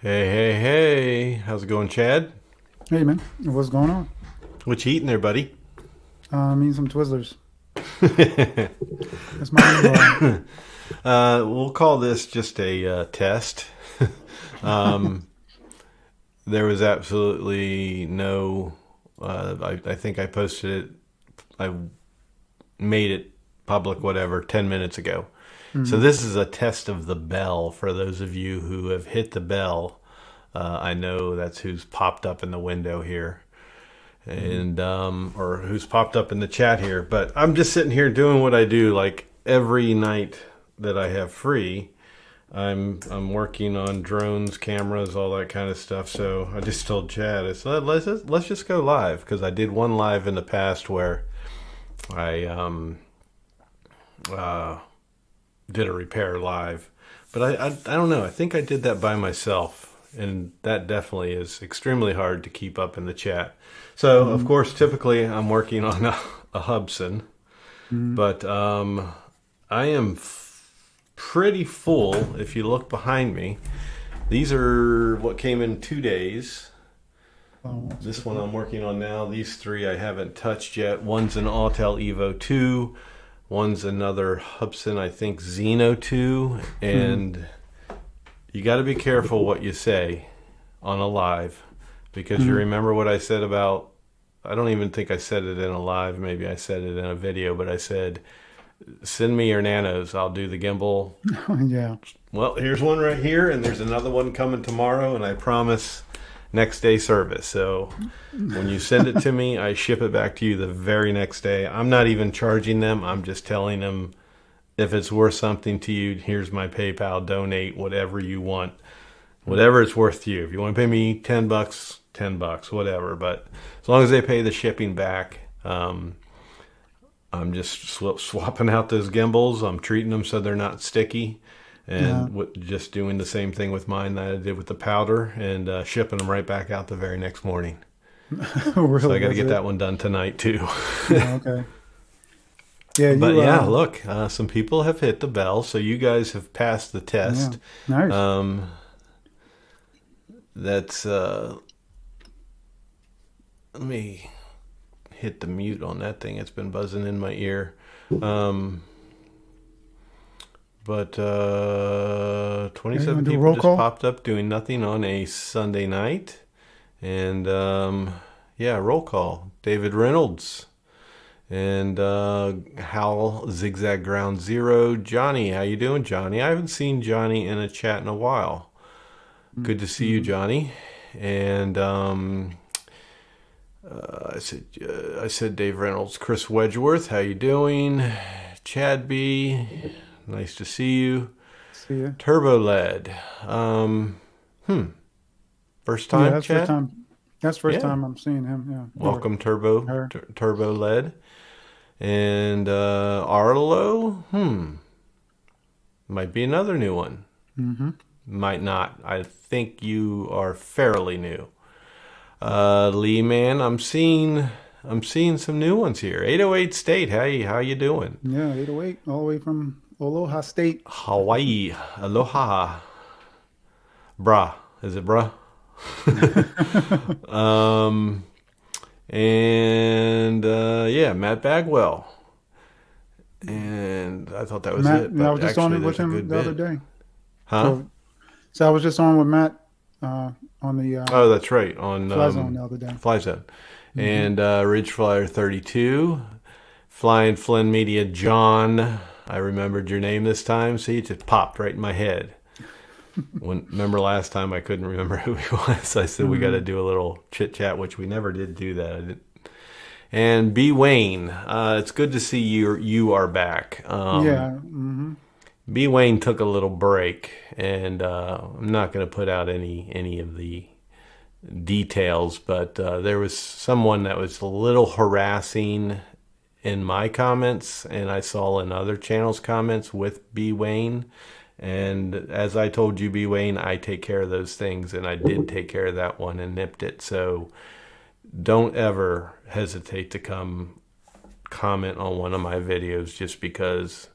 Hey, hey, hey. How's it going, Chad? Hey man, what's going on? What you eating there, buddy? I eating some Twizzlers. That's my new We'll call this just a test. um, there was absolutely no. I think I posted it. I made it public, whatever, 10 minutes ago. So hmm this is a test of the bell for those of you who have hit the bell. I know that's who's popped up in the window here. hmm And or who's popped up in the chat here. But I'm just sitting here doing what I do like every night that I have free. I'm working on drones, cameras, all that kind of stuff. So I just told Chad, I said let's just go live because I did one live in the past where I uh, did a repair live. But I don't know. I think I did that by myself. And that definitely is extremely hard to keep up in the chat. So, of hmm course, typically I'm working on a Hubson. hmm But I am pretty full. If you look behind me, these are what came in 2 days. Oh, This one I'm working on now. These three I haven't touched yet. One's an Autel Evo 2. One's another Hubson, I think, Xeno 2. hmm And you got to be careful what you say on a live because you hmm remember what I said about. I don't even think I said it in a live. Maybe I said it in a video, but I said, send me your nanos. I'll do the gimbal. Yeah. Well, here's one right here, and there's another one coming tomorrow, and I promise next day service. So when you send it to me, I ship it back to you the very next day. I'm not even charging them. I'm just telling them if it's worth something to you, here's my PayPal, donate whatever you want. Whatever it's worth to you. If you want to pay me $10, $10, whatever. But as long as they pay the shipping back, I'm just swapping out those gimbals. I'm treating them so they're not sticky, Yeah. and just doing the same thing with mine that I did with the powder, and shipping them right back out the very next morning. So I Really, got to that's get it. that one done tonight too. Yeah, okay. Yeah, But you yeah, look, some people have hit the bell, so you guys have passed the yeah. test. Nice. Um, that's let me hit the mute on that thing. It's been buzzing in my ear. Um, but Yeah, you 27 wanna do a people roll just call? popped up doing nothing on a Sunday night. And yeah, roll call. David Reynolds. And Hal Zigzag Ground Zero. Johnny, how you doing, Johnny? I haven't seen Johnny in a chat in a while. Good to see you, Mm-hmm. Johnny. And I said Dave Reynolds, Chris Wedgeworth, how you doing? Chad B, nice to see you. See ya. Turbo Led, first Yeah, time, that's first Chad. time. That's first Yeah, time I'm seeing him. Yeah, or welcome, her. Turbo Led, and Arlo. Might be another new one. Mm-hmm. Might not. I think you are fairly new. Lee man, I'm seeing some new ones here. 808 State, how you doing? Yeah, 808, all the way from Aloha State. Hawaii, aloha, brah. Is it brah? um, and yeah, Matt Bagwell. And I thought that was Matt, it, yeah, I but was just on actually, it with there's a him good the other bit. day. Huh? So I was just on with Matt on the Oh, that's right, on Fly Zone the other day. Fly Zone. hmm And Ridge Flyer 32, Flying Flynn Media John. I remembered your name this time. See, it just popped right in my head. Remember last time I couldn't remember who he was. I said we got hmm to do a little chit chat, which we never did do that. And B Wayne, it's good to see you are back. Yeah. hmm B Wayne took a little break, and I'm not going to put out any of the details, but there was someone that was a little harassing in my comments, and I saw in other channels' comments with B Wayne. And as I told you, B Wayne, I take care of those things, and I did take care of that one and nipped it. So don't ever hesitate to come comment on one of my videos just because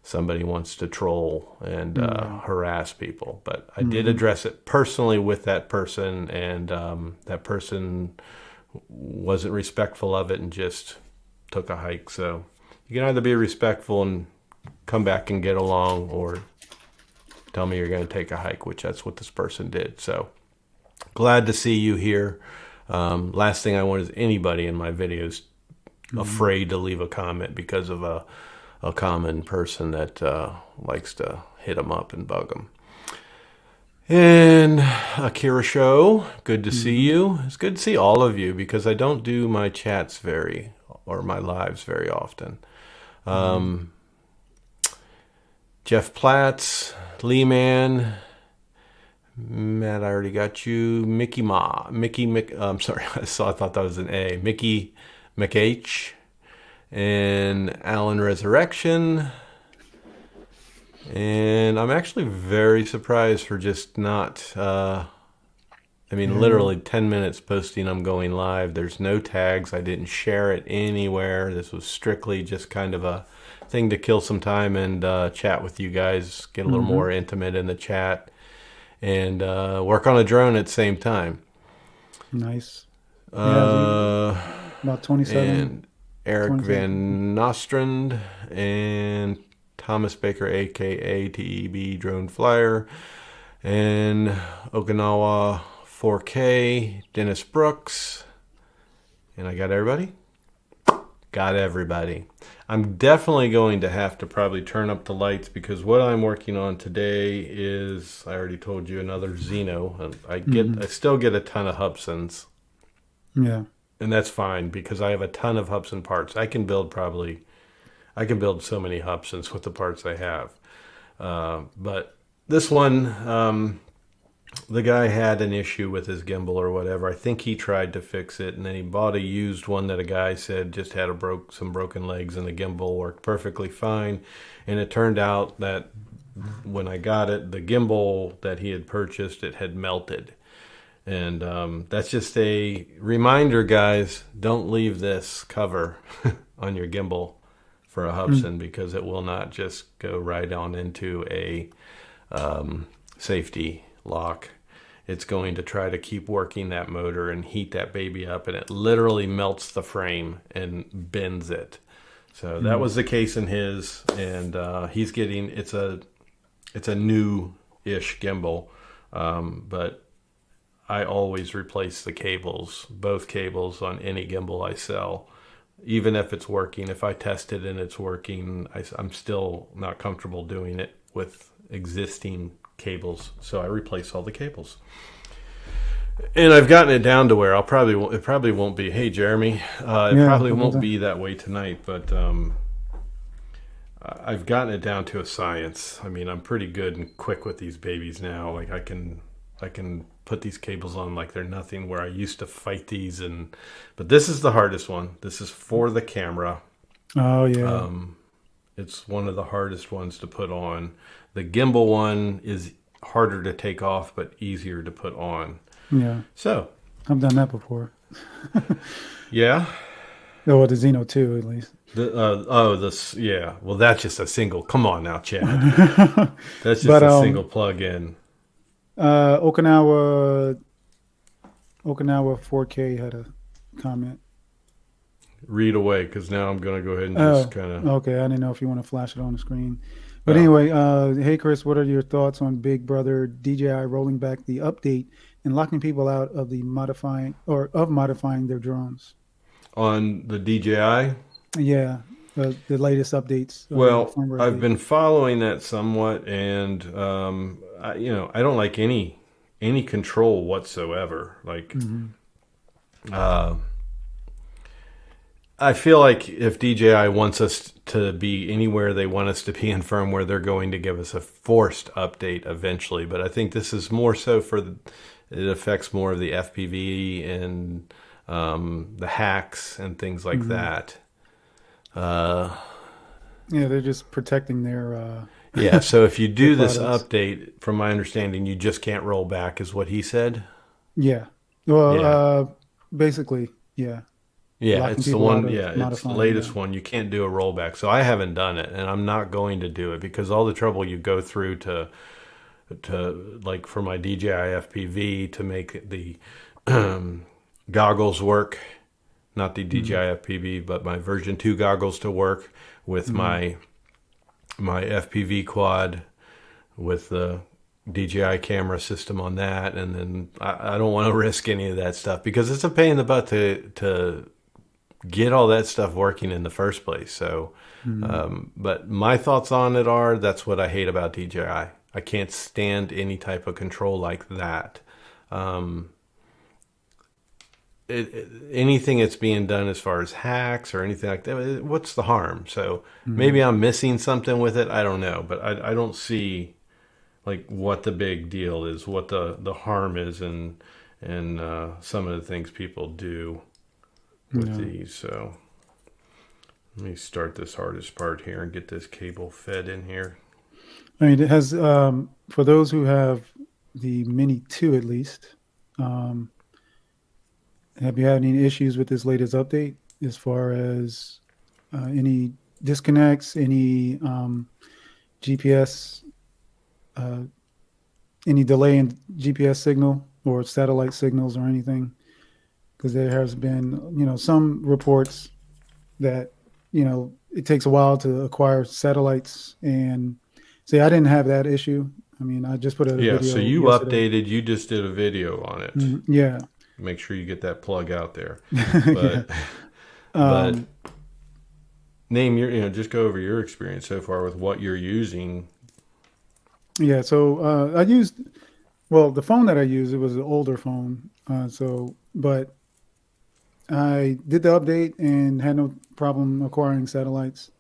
somebody wants to troll and harass people. But I did Mm-hmm. address it personally with that person, and that person wasn't respectful of it and just took a hike. So you can either be respectful and come back and get along, or tell me you're going to take a hike, which that's what this person did. So glad to see you here. Last thing I want is anybody in my videos afraid to leave a comment because of a common person that likes to hit them up and bug them. And Akira Show, good to see you. It's good to see all of you because I don't do my chats or my lives very often. Jeff Platts, Lee Man, Matt, I already got you. I'm sorry, I thought that was an A. Mickey McH, and Alan Resurrection. And I'm actually very surprised for just not, literally 10 minutes posting I'm going live. There's no tags. I didn't share it anywhere. This was strictly just kind of a thing to kill some time and chat with you guys, get a little more intimate in the chat, and work on a drone at the same time. Nice. About 27. And Eric 27. Van Nostrand and Thomas Baker, aka TEB Drone Flyer, and Okinawa 4K, Dennis Brooks, and I got everybody? Got everybody. I'm definitely going to have to probably turn up the lights because what I'm working on today is, I already told you, another Xeno. I still get a ton of Hubsons. Yeah. And that's fine because I have a ton of Hubson parts. I can build so many Hubsons with the parts I have. But this one, the guy had an issue with his gimbal or whatever. I think he tried to fix it, and then he bought a used one that a guy said just had some broken legs, and the gimbal worked perfectly fine. And it turned out that when I got it, the gimbal that he had purchased, it had melted. And that's just a reminder, guys, don't leave this cover on your gimbal for a Hubson because it will not just go right on into a safety lock. It's going to try to keep working that motor and heat that baby up, and it literally melts the frame and bends it. So that was the case in his, and he's getting, it's a new-ish gimbal, but I always replace the cables, both cables on any gimbal I sell. Even if it's working, if I test it and it's working, I'm still not comfortable doing it with existing cables, so I replace all the cables. And I've gotten it down to where it probably won't be. Hey, Jeremy, probably won't be that way tonight, but I've gotten it down to a science. I mean, I'm pretty good and quick with these babies now. Like I can put these cables on like they're nothing, where I used to fight these. But this is the hardest one. This is for the camera. Oh yeah. It's one of the hardest ones to put on. The gimbal one is harder to take off, but easier to put on. Yeah. So I've done that before. yeah. Oh, the Xeno 2 at least. Yeah. Well, that's just a single. Come on now, Chad. That's just a single plug-in. Okinawa 4K had a comment. Read away, because now I'm going to go ahead and just kind of... Okay, I didn't know if you want to flash it on the screen. But anyway, hey Chris, what are your thoughts on Big Brother DJI rolling back the update and locking people out of modifying their drones? On the DJI? Yeah, the latest updates. Well, I've been following that somewhat, and I don't like any control whatsoever. Like, I feel like if DJI wants us to be anywhere they want us to be in firmware, they're going to give us a forced update eventually. But I think this is more so it affects more of the FPV and the hacks and things like that. Yeah, they're just protecting their... yeah, so if you do this update, from my understanding, you just can't roll back, is what he said? Yeah. Well, basically, yeah. Yeah, locking it's the people out one. of Yeah, it's the modifying. Yeah. latest one. You can't do a rollback, so I haven't done it, and I'm not going to do it because all the trouble you go through to like for my DJI FPV to make the goggles work, not the DJI Mm-hmm. FPV, but my version 2 goggles to work with Mm-hmm. my FPV quad with the DJI camera system on that, and then I don't want to risk any of that stuff because it's a pain in the butt to get all that stuff working in the first place. So, Mm-hmm. but my thoughts on it are that's what I hate about DJI. I can't stand any type of control like that. Um, Anything that's being done as far as hacks or anything like that, what's the harm? So maybe I'm missing something with it. I don't know, but I don't see like what the big deal is, what the harm is, and some of the things people do with Yeah. these. So let me start this hardest part here and get this cable fed in here. I mean, it has for those who have the Mini 2 at least. Um, have you had any issues with this latest update as far as any disconnects, any GPS, uh, any delay in GPS signal or satellite signals or anything? Because there has been, some reports that, it takes a while to acquire satellites. And say I didn't have that issue. I mean, I just put a Yeah, so video you yesterday. updated, you just did a video on it. Yeah. Make sure you get that plug out there. Yeah. But but Um, name your, just go over your experience so far with what you're using. yeah. So I used, well, the phone that I used, it was an older phone. But I did the update and had no problem acquiring satellites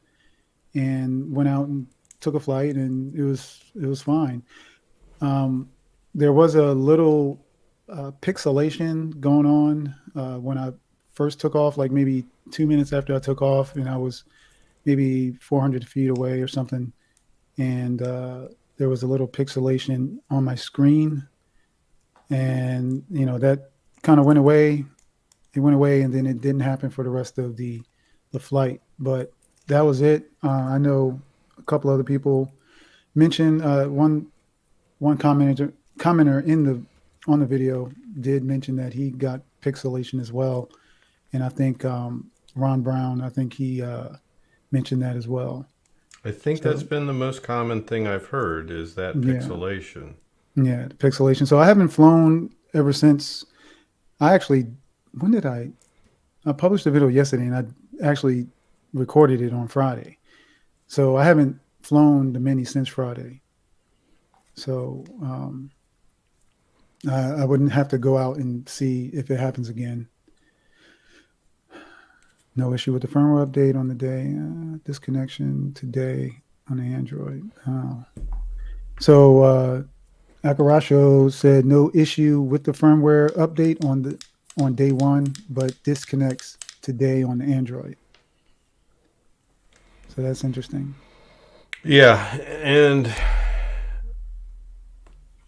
and went out and took a flight and it was fine. Um, there was a little pixelation going on when I first took off, like maybe 2 minutes after I took off, and I was maybe 400 feet away or something, and there was a little pixelation on my screen, and that kind of went away. It went away, and then it didn't happen for the rest of the flight. But that was it. I know a couple other people mentioned one commenter in the on the video did mention that he got pixelation as well, and I think Ron Brown, I think he mentioned that as well. I think that's So been the most common thing I've heard is that yeah, pixelation. yeah, the pixelation. So I haven't flown ever since. I actually, when did I published a video yesterday, and I actually recorded it on Friday. So I haven't flown the Mini since Friday. So I wouldn't have to go out and see if it happens again. No issue with the firmware update on the day. Disconnection today on the Android. So Akarasho said no issue with the firmware update on day one, but disconnects today on the Android. So that's interesting. Yeah, and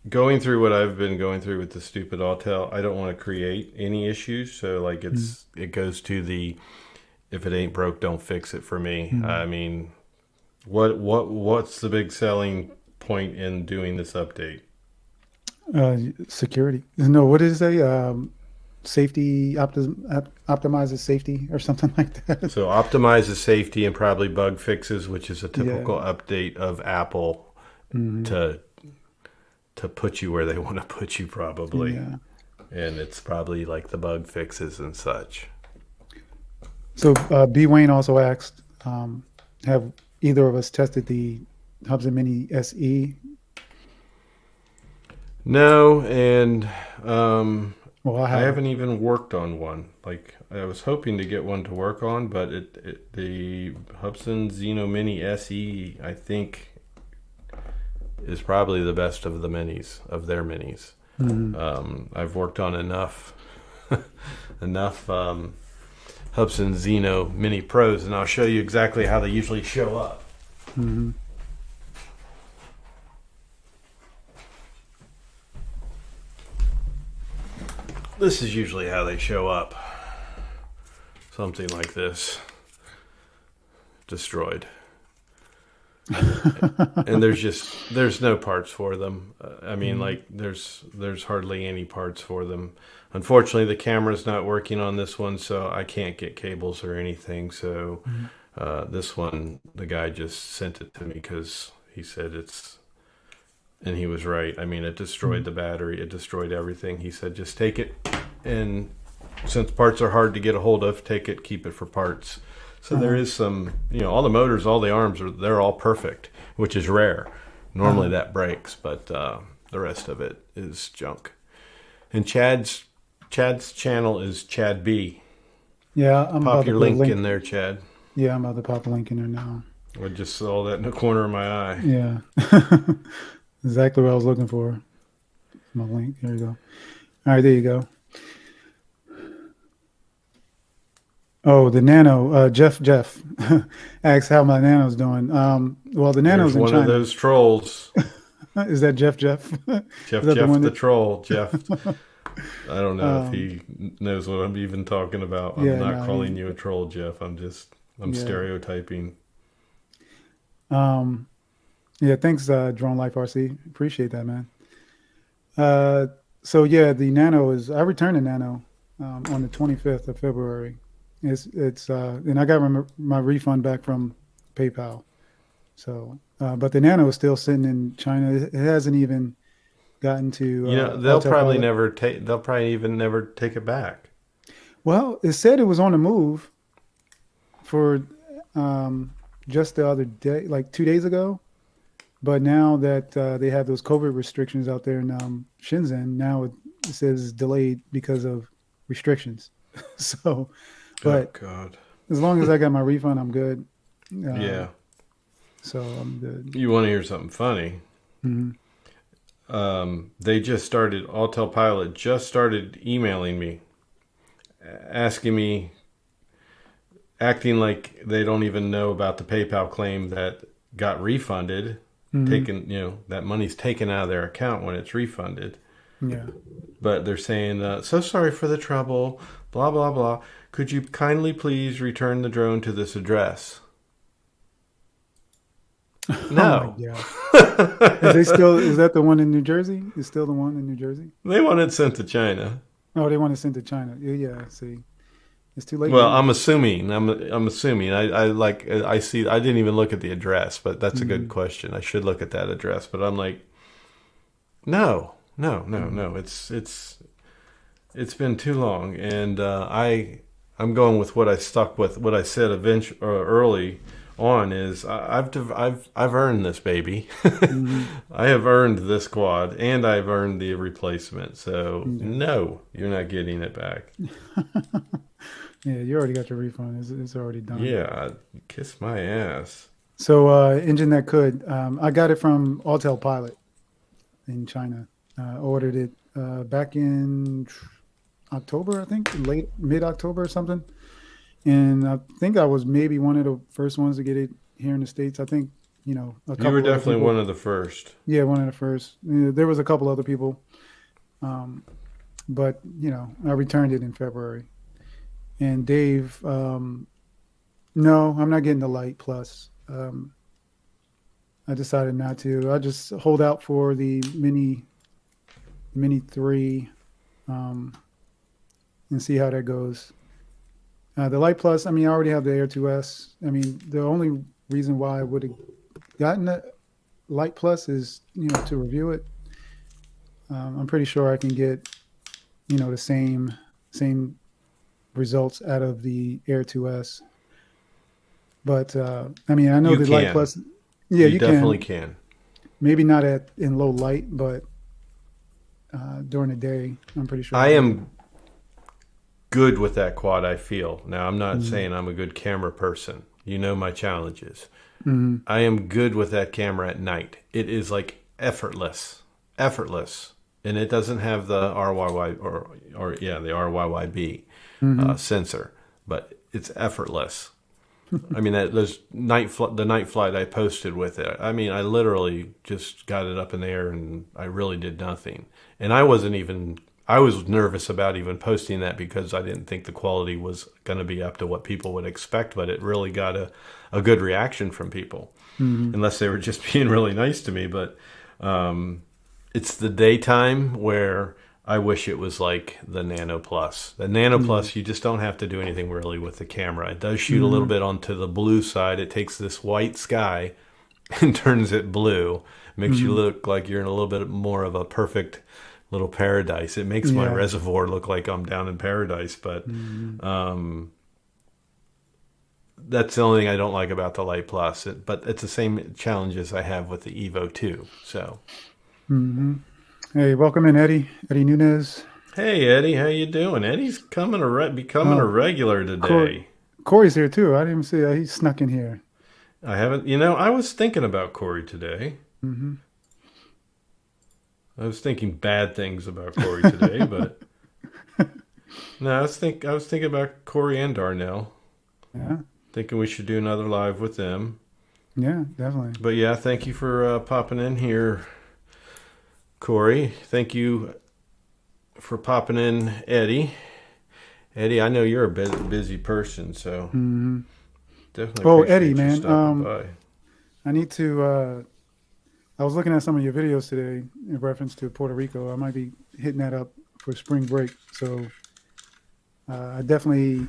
going through what I've been going through with the stupid Autel, I don't want to create any issues. So like it goes to the if it ain't broke, don't fix it for me. Mm-hmm. I mean, what's the big selling point in doing this update? Security. No, what did it say? Safety optimizes safety or something like that. So optimizes safety and probably bug fixes, which is a typical Yeah. update of Apple Mm-hmm. to put you where they want to put you probably. Yeah. And it's probably like the bug fixes and such. So B. Wayne also asked, have either of us tested the Hubs Mini SE? No, and Well, I I have. haven't even worked on one. Like I was hoping to get one to work on, but the Hubsan Zeno Mini SE I think is probably the best of the minis of their minis. Mm-hmm. I've worked on enough enough Hubsan Zeno Mini Pros, and I'll show you exactly how they usually show up. Mm-hmm. This is usually how they show up. So something like this. Destroyed. And there's no parts for them. I mean, like there's hardly any parts for them. Unfortunately, the camera's not working on this one, so I can't get cables or anything. So this one, the guy just sent it to me because he said and he was right. I mean, it destroyed the battery. It destroyed everything. He said, just take it, and since parts are hard to get a hold of, take it, keep it for parts. So there is some, all the motors, all the arms, they're all perfect, which is rare. Normally that breaks, but the rest of it is junk. And Chad's channel is Chad B. Yeah, I'm Pop about your to put a link in there, Chad. Yeah, I'm about to pop a link in there now. I just saw that in the corner of my eye. Yeah, exactly what I was looking for. My link. There you go. All right, there you go. Oh, the Nano. Jeff asks how my Nano's doing. Well, the Nano's in one China. Of those trolls. Is that Jeff? Jeff the troll. Jeff. I don't know if he knows what I'm even talking about. I'm not calling you a troll, Jeff. I'm stereotyping. Yeah, thanks, Drone Life RC. Appreciate that, man. So yeah, the Nano I returned the Nano on the 25th of February. It's and I got my refund back from PayPal. So, but the Nano is still sitting in China. It hasn't even gotten to. They'll probably never take. They'll probably even never take it back. Well, it said it was on the move for just the other day, like 2 days ago. But now that they have those COVID restrictions out there in Shenzhen, now it says it's delayed because of restrictions. So, but God. As long as I got my refund, I'm good. Yeah. So I'm good. You want to hear something funny? Mm-hmm. They just started, Autel Pilot just started emailing me, asking me, acting like they don't even know about the PayPal claim that got refunded. Taken, that money's taken out of their account when it's refunded. Yeah. But they're saying, so sorry for the trouble, blah, blah, blah. Could you kindly please return the drone to this address? No. Oh my God. Is that the one in New Jersey? Is still the one in New Jersey? They want it sent to China. Oh, they want it sent to China. Yeah, see. It's too late. Well, I'm assuming. I'm assuming. I see. I didn't even look at the address, but that's a good question. I should look at that address, but I'm like, no. It's been too long, and I'm going with what I stuck with. What I said early on is I've earned this baby. I have earned this quad, and I've earned the replacement. So no, you're not getting it back. Yeah, you already got your refund. It's already done. Yeah, kiss my ass. So engine that could. I got it from Autel Pilot in China. Ordered it back in October, I think, mid-October or something. And I think I was maybe one of the first ones to get it here in the States. I think, a couple. You were definitely one of the first. Yeah, one of the first. There was a couple other people. But, I returned it in February. And Dave, no, I'm not getting the Lite Plus. I decided not to. I just hold out for the Mini 3 and see how that goes. The Lite Plus, I already have the Air 2S. The only reason why I would have gotten the Lite Plus is, to review it. I'm pretty sure I can get, the same results out of the Air 2S. But, I know the Lite Plus. Yeah, you definitely can. Maybe not in low light, but during the day, I'm pretty sure. I am good with that quad, I feel. Now, I'm not saying I'm a good camera person. You know my challenges. I am good with that camera at night. It is like effortless. And it doesn't have the RYY the RYYB sensor, but it's effortless. The night flight I posted with it. I literally just got it up in the air and I really did nothing. And I wasn't even I was nervous about even posting that because I didn't think the quality was going to be up to what people would expect, but it really got a good reaction from people, unless they were just being really nice to me. But it's the daytime where I wish it was like the Nano Plus. The Nano Plus, you just don't have to do anything really with the camera. It does shoot a little bit onto the blue side. It takes this white sky and turns it blue. Makes you look like you're in a little bit more of a perfect little paradise. It makes my reservoir look like I'm down in paradise, but that's the only thing I don't like about the Light Plus. But it's the same challenges I have with the Evo 2. So, Hey, welcome in, Eddie. Eddie Nunez. hey Eddie, how you doing? Eddie's becoming a regular today. Corey's here too. I didn't even see he snuck in here. I haven't. I was thinking about Corey today. I was thinking bad things about Corey today, but no, I was thinking about Corey and Darnell. Yeah. Thinking we should do another live with them. Yeah, definitely. But yeah, thank you for popping in here, Corey. Thank you for popping in, Eddie. Eddie, I know you're a busy person, so definitely. Oh, appreciate Eddie, you man, stopping by. I need to. I was looking at some of your videos today in reference to Puerto Rico. I might be hitting that up for spring break, so I definitely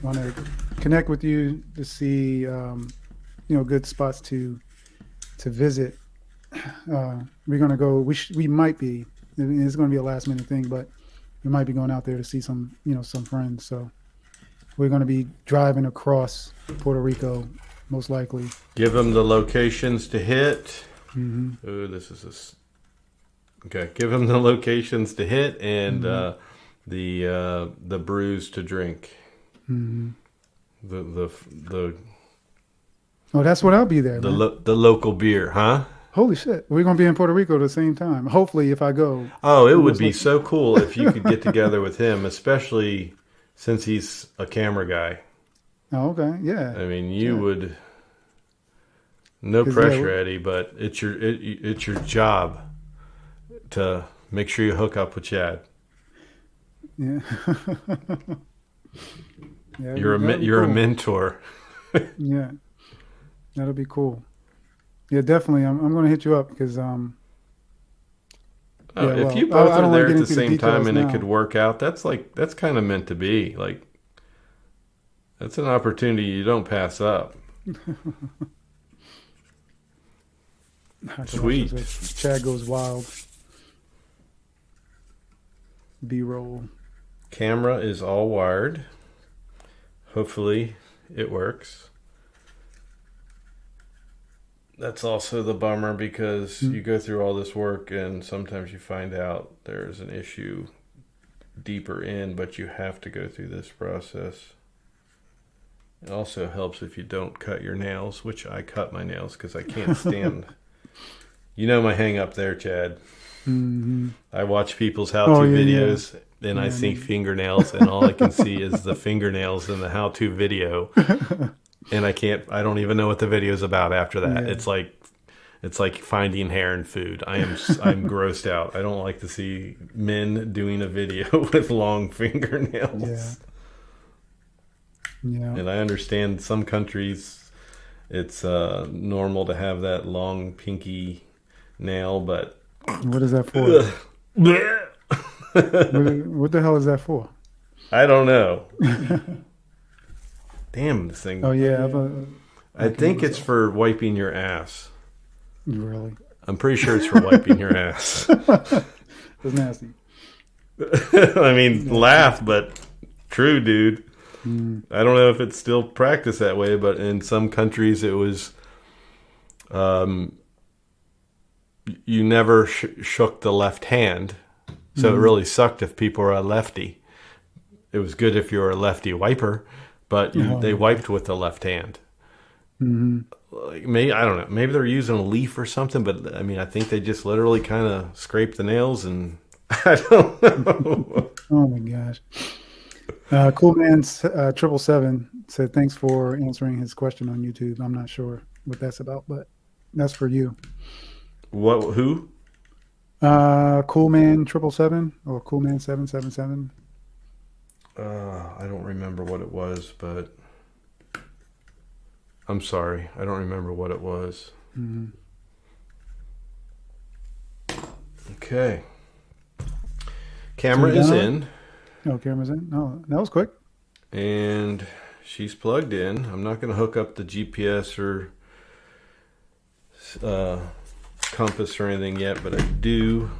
want to connect with you to see, good spots to visit. We're gonna go. We might be. It's going to be a last minute thing, but we might be going out there to see some friends. So we're going to be driving across Puerto Rico, most likely. Give them the locations to hit. Oh, this is okay. Give them the locations to hit and the brews to drink. The Oh, that's what I'll be there. the local beer, huh? Holy shit, we're gonna be in Puerto Rico at the same time. Hopefully, if I go. Oh, it would be so cool if you could get together with him, especially since he's a camera guy. Oh, okay, yeah. I mean, you would. No pressure, Eddie, but it's your job to make sure you hook up with Chad. Yeah. Yeah, You're a mentor. Yeah, that'll be cool. Yeah, definitely. I'm going to hit you up because if you both are there at the same time and it could work out, that's kind of meant to be. Like, that's an opportunity you don't pass up. Sweet. Chad goes wild. B-roll. Camera is all wired. Hopefully it works. That's also the bummer because you go through all this work and sometimes you find out there's an issue deeper in, but you have to go through this process. It also helps if you don't cut your nails, which I cut my nails because I can't stand. You know my hang up there, Chad. I watch people's how-to videos and I see fingernails and all I can see is the fingernails in the how-to video. And I don't even know what the video is about after that. Yeah. It's like finding hair in food. I'm grossed out. I don't like to see men doing a video with long fingernails. Yeah. And I understand some countries it's normal to have that long pinky nail, but what is that for? What the hell is that for? I don't know. Damn, this thing. Oh, yeah. I think it's for wiping your ass. Really? I'm pretty sure it's for wiping your ass. That's nasty. I mean, laugh, but true, dude. I don't know if it's still practiced that way, but in some countries it was, you never shook the left hand. So it really sucked if people were a lefty. It was good if you were a lefty wiper. But they wiped with the left hand. Like maybe I don't know. Maybe they're using a leaf or something. But I mean, I think they just literally kind of scrape the nails, and I don't know. Oh my gosh! Cool man 777 said thanks for answering his question on YouTube. I'm not sure what that's about, but that's for you. What? Who? Coolman 777 or Coolman 777. I don't remember what it was, but I'm sorry. I don't remember what it was. Mm-hmm. Okay. Camera is in. Oh, camera's in. Oh, that was quick. And she's plugged in. I'm not going to hook up the GPS or compass or anything yet, but I do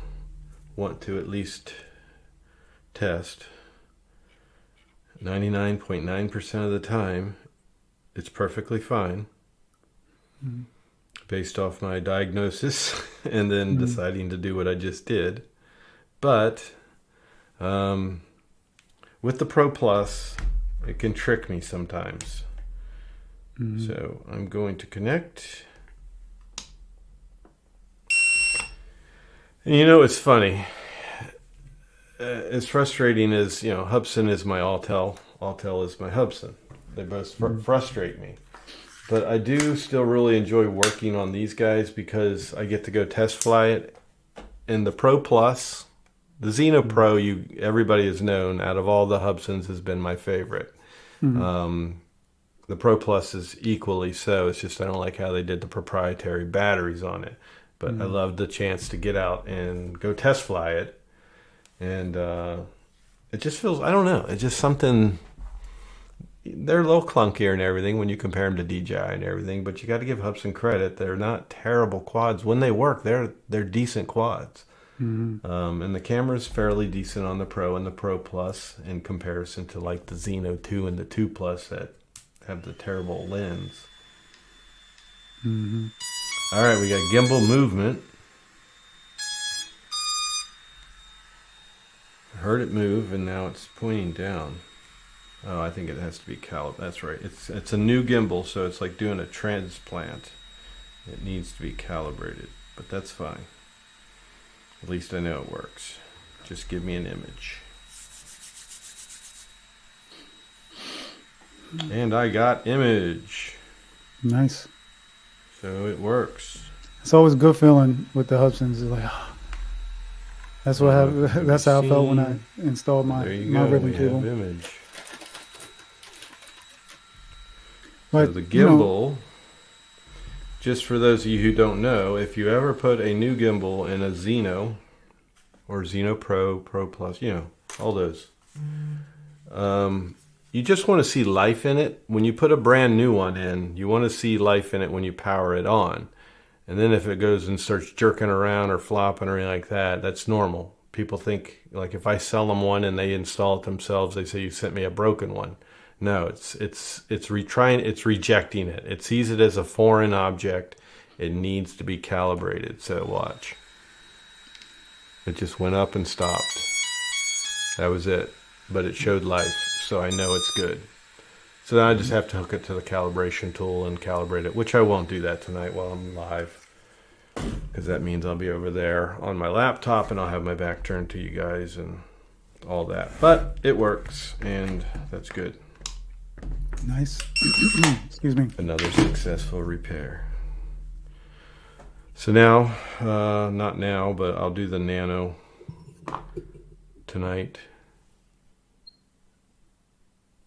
want to at least test. 99.9% of the time, it's perfectly fine. Mm-hmm. Based off my diagnosis and then deciding to do what I just did. But with the Pro Plus, it can trick me sometimes. Mm-hmm. So I'm going to connect. And you know, it's funny. As frustrating as, Hubson is my Autel. Autel is my Hubson. They both frustrate me. But I do still really enjoy working on these guys because I get to go test fly it. And the Pro Plus, the Xeno Pro, everybody has known out of all the Hubsons has been my favorite. Mm-hmm. The Pro Plus is equally so. It's just I don't like how they did the proprietary batteries on it. But I love the chance to get out and go test fly it. And it just feels, I don't know, it's just something. They're a little clunkier and everything when you compare them to DJI and everything, but you got to give Hubson credit. They're not terrible quads. When they work, they're decent quads. Mm-hmm. And the camera's fairly decent on the Pro and the Pro Plus in comparison to like the Xeno 2 and the 2 Plus that have the terrible lens. Mm-hmm. All right, we got gimbal movement. I heard it move, and now it's pointing down. Oh, I think it has to be That's right. It's a new gimbal, so it's like doing a transplant. It needs to be calibrated, but that's fine. At least I know it works. Just give me an image. And I got image. Nice. So it works. It's always a good feeling with the Hubsons. It's like, that's what that's how I felt when I installed my ribbon cable. Image. So the gimbal, just for those of you who don't know, if you ever put a new gimbal in a Xeno or Xeno Pro, Pro Plus, all those, you just want to see life in it. When you put a brand new one in, you want to see life in it when you power it on. And then if it goes and starts jerking around or flopping or anything like that, that's normal. People think, like if I sell them one and they install it themselves, they say you sent me a broken one. No, it's rejecting it. It sees it as a foreign object. It needs to be calibrated. So watch. It just went up and stopped. That was it. But it showed life, so I know it's good. So now I just have to hook it to the calibration tool and calibrate it, which I won't do that tonight while I'm live. Because that means I'll be over there on my laptop and I'll have my back turned to you guys and all that. But it works, and that's good. Nice. Excuse me. Another successful repair. So now, not now, but I'll do the Nano tonight.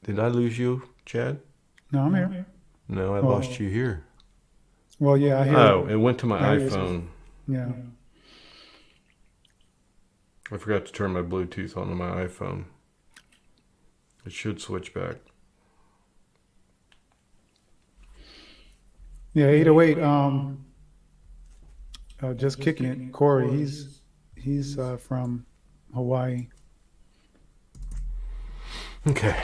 Did I lose you, Chad? No, I'm here. No, I lost you here. Well, yeah, I hear. Oh, it went to my iPhone. Yeah. I forgot to turn my Bluetooth on my iPhone. It should switch back. Yeah, 808. Just kicking it. Corey, he's from Hawaii. Okay.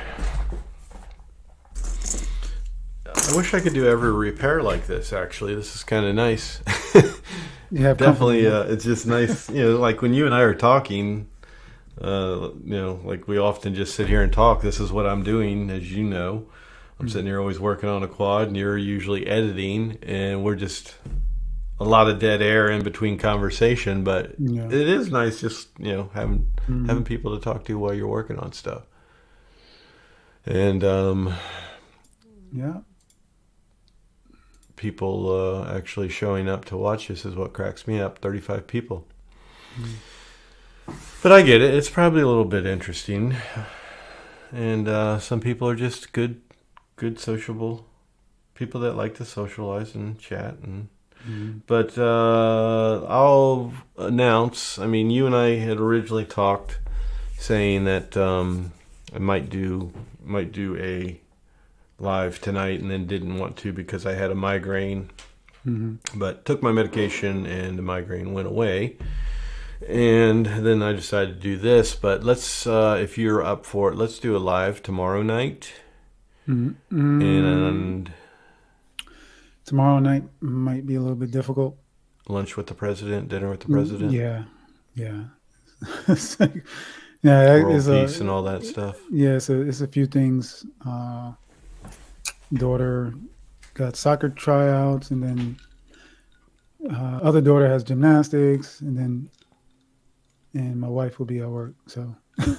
I wish I could do every repair like this, actually. This is kind of nice. Yeah, definitely. It's just nice. Like when you and I are talking, like we often just sit here and talk. This is what I'm doing, as you know. I'm sitting here always working on a quad, and you're usually editing, and we're just a lot of dead air in between conversation. But it is nice just, having people to talk to while you're working on stuff. And people actually showing up to watch this is what cracks me up. 35 people. But I get it. It's probably a little bit interesting. And some people are just good sociable people that like to socialize and chat. But I'll announce. I mean, you and I had originally talked, saying that I might do a live tonight, and then didn't want to because I had a migraine. But took my medication, and the migraine went away. And then I decided to do this. But let's, if you're up for it, let's do a live tomorrow night. And tomorrow night might be a little bit difficult. Lunch with the president, dinner with the president. Yeah. It's like, yeah, world peace and all that stuff. Yeah, so it's a few things. Daughter got soccer tryouts, and then other daughter has gymnastics, and my wife will be at work, so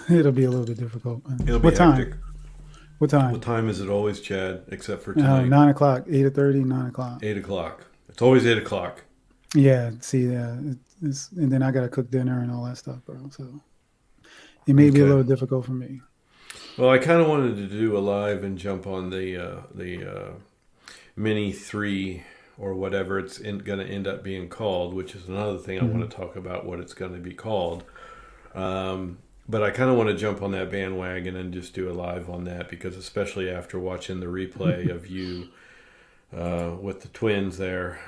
it'll be a little bit difficult. It'll be hectic. What time? What time is it always, Chad, except for tonight? 9 o'clock, 8:30, 9 o'clock. 8 o'clock. It's always 8 o'clock. Yeah, see, and then I got to cook dinner and all that stuff, bro. So it may be a little difficult for me. Well, I kind of wanted to do a live and jump on the Mini 3 or whatever it's going to end up being called, which is another thing I want to talk about, what it's going to be called. But I kind of want to jump on that bandwagon and just do a live on that, because especially after watching the replay of you with the twins there,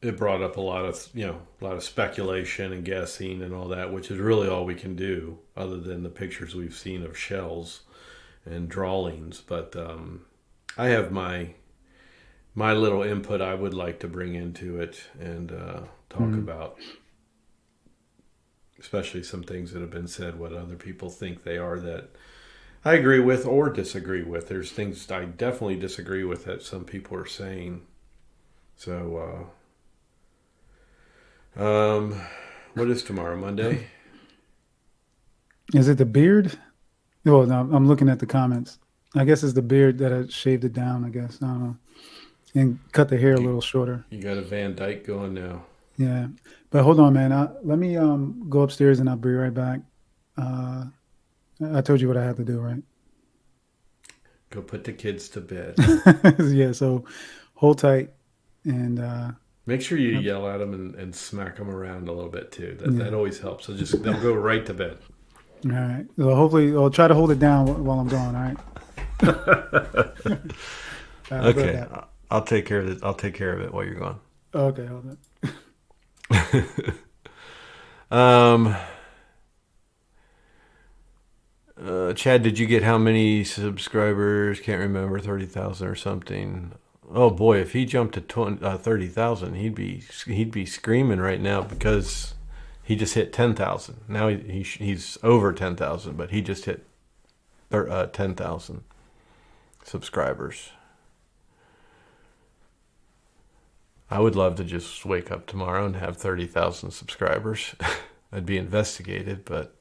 it brought up a lot of speculation and guessing and all that, which is really all we can do other than the pictures we've seen of shells and drawings. But I have my little input I would like to bring into it and talk about, especially some things that have been said, what other people think they are that I agree with or disagree with. There's things I definitely disagree with that some people are saying. So, what is tomorrow, Monday? Is it the beard? Well, no, I'm looking at the comments. I guess it's the beard that I shaved it down, I guess. I don't know. And cut the hair a little shorter. You got a Van Dyke going now. Yeah. But hold on, man. Let me go upstairs and I'll be right back. I told you what I had to do, right? Go put the kids to bed. Yeah, so hold tight and make sure you yell at them and smack them around a little bit too. That always helps. So they'll go right to bed. All right. So hopefully I'll try to hold it down while I'm gone, all right? Okay. I'll take care of it. I'll take care of it while you're gone. Okay, hold on. Chad, did you get how many subscribers? Can't remember, 30,000 or something. Oh boy, if he jumped to 30,000, he'd be screaming right now, because he just hit 10,000. Now he's over 10,000, but he just hit 10,000 subscribers. I would love to just wake up tomorrow and have 30,000 subscribers. I'd be investigated, but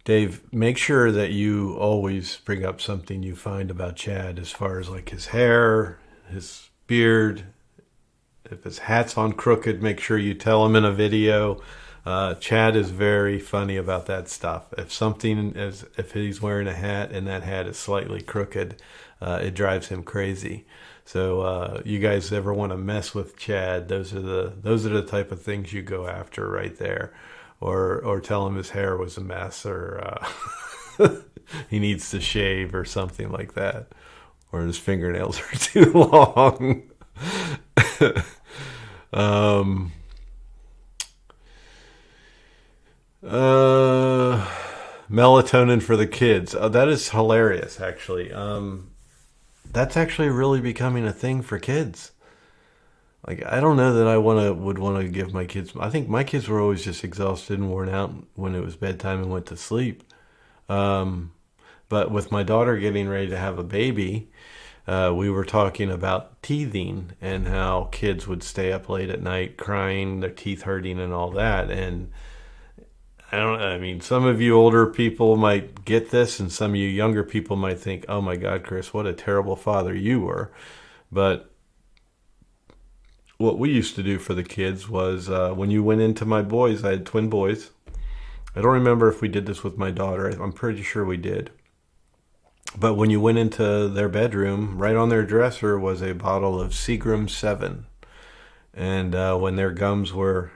Dave, make sure that you always bring up something you find about Chad, as far as like his hair, his beard. If his hat's on crooked, make sure you tell him in a video. Chad is very funny about that stuff. If he's wearing a hat and that hat is slightly crooked, it drives him crazy. So you guys ever want to mess with Chad, those are the type of things you go after right there. Or tell him his hair was a mess, or he needs to shave or something like that, or his fingernails are too long. Melatonin for the kids. That is hilarious, actually. That's actually really becoming a thing for kids. Like, I don't know that I would want to give my kids. I think my kids were always just exhausted and worn out when it was bedtime and went to sleep. But with my daughter getting ready to have a baby, we were talking about teething and how kids would stay up late at night crying, their teeth hurting and all that. And I mean, some of you older people might get this, and some of you younger people might think, "Oh my God, Chris, what a terrible father you were." But what we used to do for the kids was when you went into my boys, I had twin boys. I don't remember if we did this with my daughter. I'm pretty sure we did. But when you went into their bedroom, right on their dresser was a bottle of Seagram 7. And when their gums were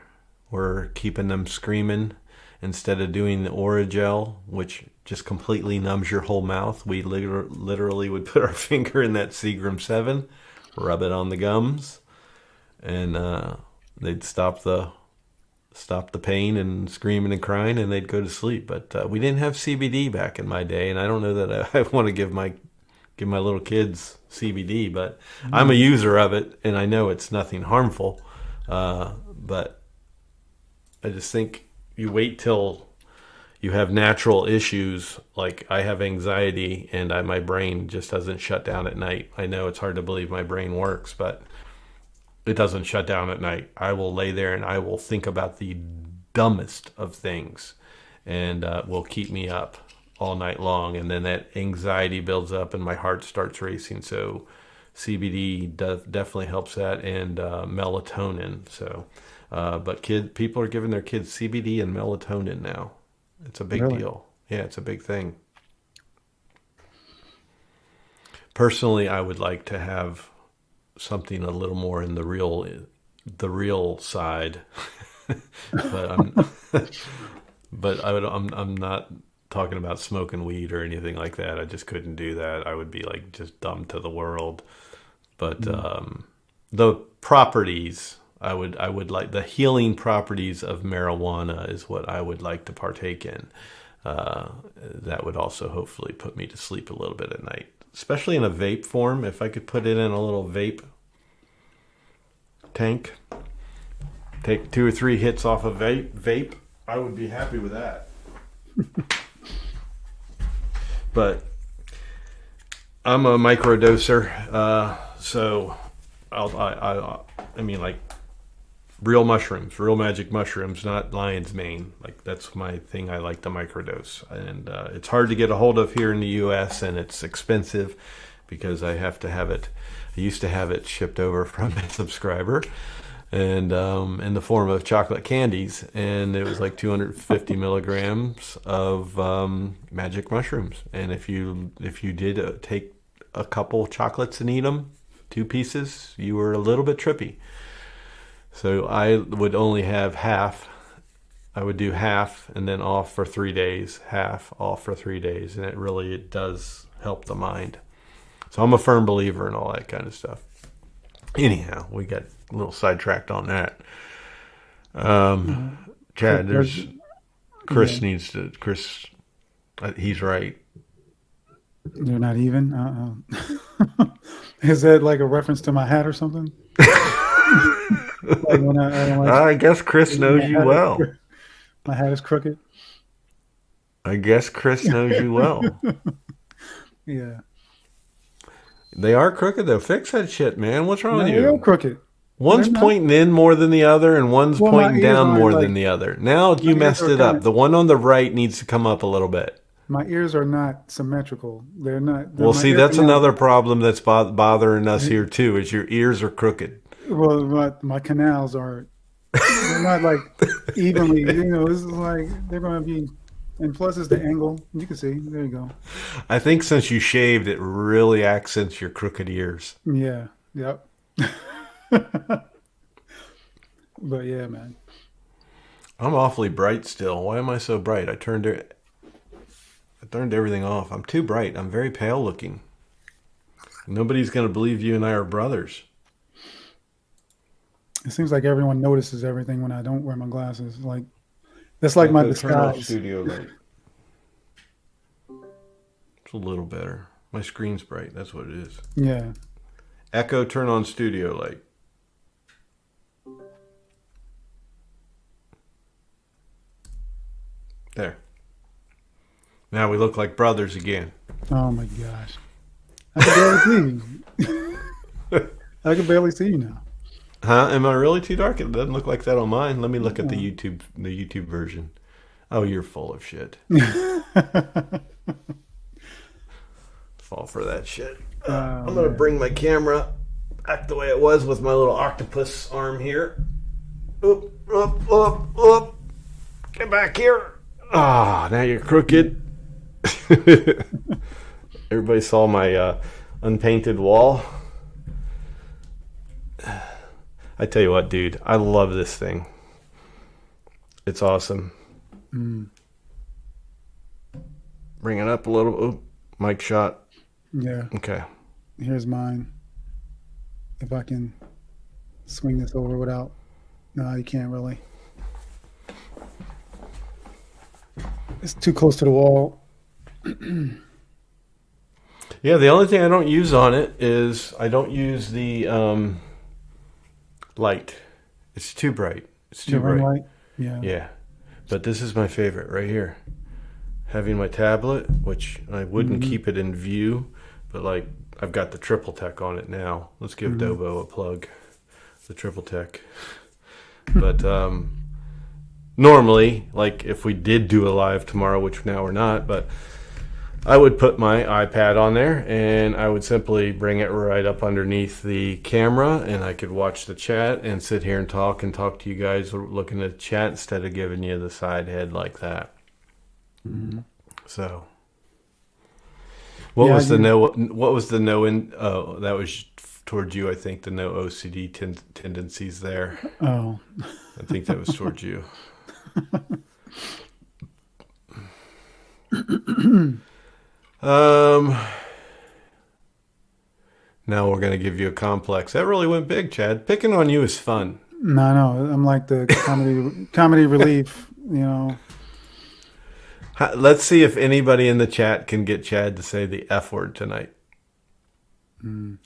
keeping them screaming, instead of doing the Oragel, which just completely numbs your whole mouth, we literally would put our finger in that Seagram 7, rub it on the gums, and they'd stop the pain and screaming and crying, and they'd go to sleep. But we didn't have CBD back in my day, and I don't know that I want to give my little kids CBD, but I'm a user of it, and I know it's nothing harmful. But I just think you wait till you have natural issues, like I have anxiety, and my brain just doesn't shut down at night. I know it's hard to believe my brain works, but it doesn't shut down at night. I will lay there and I will think about the dumbest of things, and will keep me up all night long. And then that anxiety builds up and my heart starts racing. So CBD definitely helps that, and melatonin. So, but people are giving their kids CBD and melatonin now. It's a big deal. Yeah, it's a big thing. Personally, I would like to have something a little more in the real side, but I'm not talking about smoking weed or anything like that. I just couldn't do that. I would be like just dumb to the world. But the properties, I would like the healing properties of marijuana is what I would like to partake in. That would also hopefully put me to sleep a little bit at night, especially in a vape form. If I could put it in a little vape tank, take 2 or 3 hits off of vape, I would be happy with that. But I'm a microdoser, so I mean, like real mushrooms, real magic mushrooms, not lion's mane. Like that's my thing. I like to microdose, and it's hard to get a hold of here in the U.S. and it's expensive because I have to have it. I used to have it shipped over from a subscriber, and in the form of chocolate candies, and it was like 250 milligrams of magic mushrooms. And if you did take a couple chocolates and eat them, 2 pieces, you were a little bit trippy. So I would only have half. I would do half and then off for 3 days, half off for 3 days, and it does help the mind. So I'm a firm believer in all that kind of stuff. Anyhow, we got a little sidetracked on that. Chad, Chris needs to. Chris, he's right. They're not even. Is that like a reference to my hat or something? Like when I guess Chris knows you well. My hat is crooked. I guess Chris knows you well. Yeah. They are crooked though. Fix that shit, man. What's wrong with you? They're crooked. One's pointing in more than the other, and one's pointing down more than the other. Now you messed it up. The one on the right needs to come up a little bit. My ears are not symmetrical. They're not. Well, see, that's another problem that's bothering us here too. Is your ears are crooked. Well, my canals are. They're not like evenly. This is like they're going to be. And plus, it's the angle. You can see. There you go. I think since you shaved, it really accents your crooked ears. Yeah. Yep. But yeah, man. I'm awfully bright still. Why am I so bright? I turned everything off. I'm too bright. I'm very pale looking. Nobody's going to believe you and I are brothers. It seems like everyone notices everything when I don't wear my glasses. Like that's like my disguise. Turn off studio light. It's a little better. My screen's bright. That's what it is. Yeah. Echo, turn on studio light. There. Now we look like brothers again. Oh my gosh. I can barely see you. I can barely see you now. Huh? Am I really too dark? It doesn't look like that on mine. Let me look at the YouTube version. Oh, you're full of shit. Fall for that shit. I'm going to bring my camera back the way it was with my little octopus arm here. Oop, up, up, up. Get back here. Ah, now you're crooked. Everybody saw my unpainted wall. I tell you what, dude, I love this thing. It's awesome. Bring it up a little. Oop, mic shot. Yeah. Okay. Here's mine. If I can swing this over without... No, you can't really. It's too close to the wall. Yeah, the only thing I don't use on it is I don't use the light. It's too bright. It's too bright. Light? Yeah. Yeah. But this is my favorite right here. Having my tablet, which I wouldn't keep it in view, but like I've got the triple tech on it now. Let's give Dobo a plug. The triple tech. But normally, like if we did do a live tomorrow, which now we're not, but I would put my iPad on there and I would simply bring it right up underneath the camera and I could watch the chat and sit here and talk to you guys looking at the chat instead of giving you the side head like that. So what was the no that was towards you, I think, the no OCD tendencies there. Oh. I think that was towards you. Now we're going to give you a complex. That really went big, Chad. Picking on you is fun. No, I'm like the comedy relief, you know. Let's see if anybody in the chat can get Chad to say the F word tonight.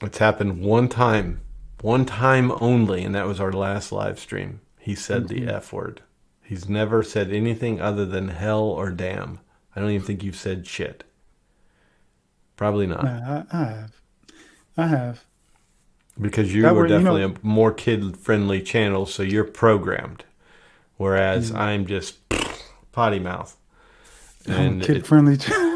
It's happened one time only, and that was our last live stream. He said the F word. He's never said anything other than hell or damn. I don't even think you've said shit. Probably not. Nah, I have. Because you are definitely a more kid-friendly channel, so you're programmed. Whereas I'm just potty mouth. And kid-friendly channel.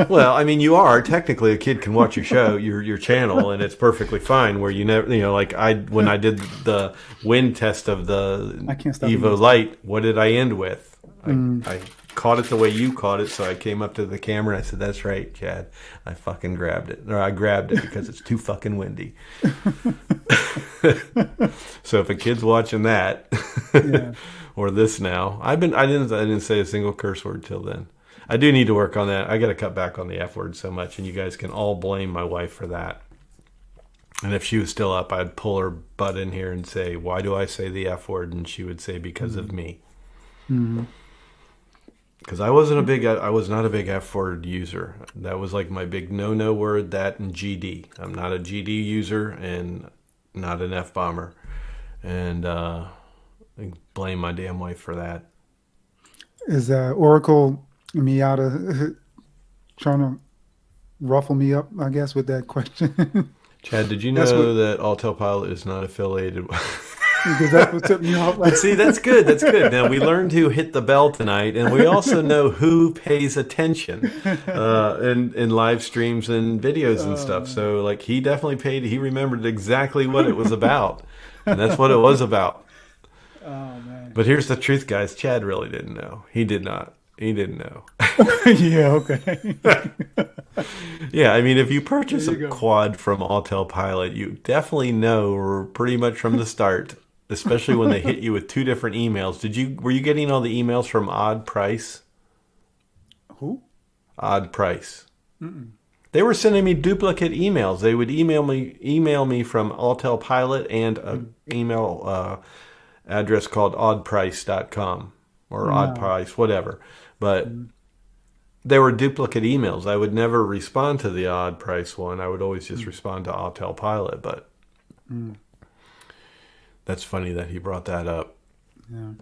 Well, I mean, you are technically a kid can watch your show, your channel, and it's perfectly fine. Where you never, like when I did the wind test of the Evo Light, what did I end with? I caught it the way you caught it, so I came up to the camera and I said, "That's right, Chad. I fucking grabbed it, or I grabbed it because it's too fucking windy." So if a kid's watching that, or this now, I didn't say a single curse word till then. I do need to work on that. I got to cut back on the F word so much, and you guys can all blame my wife for that. And if she was still up, I'd pull her butt in here and say, "Why do I say the F word?" And she would say, "Because of me." Because I was not a big F word user. That was like my big no word. That and GD. I'm not a GD user and not an F bomber, and I blame my damn wife for that. Is Oracle Miata trying to ruffle me up, I guess, with that question? Chad, did you know that Autel Pilot is not affiliated? Because that's what took me off. But see, that's good. That's good. Now, we learned who hit the bell tonight, and we also know who pays attention in live streams and videos and stuff. So, like, he definitely paid. He remembered exactly what it was about, and that's what it was about. Oh, man. But here's the truth, guys. Chad really didn't know. He did not. He didn't know. Yeah, okay. Yeah, I mean, if you purchase a quad from Autel Pilot, you definitely know pretty much from the start, especially when they hit you with two different emails. Were you getting all the emails from Odd Price? Who? Odd Price. They were sending me duplicate emails. They would email me from Autel Pilot and an email address called oddprice.com or Odd Price, whatever. But they were duplicate emails. I would never respond to the Odd Price one. I would always just respond to Autel Pilot. But that's funny that he brought that up. Yeah.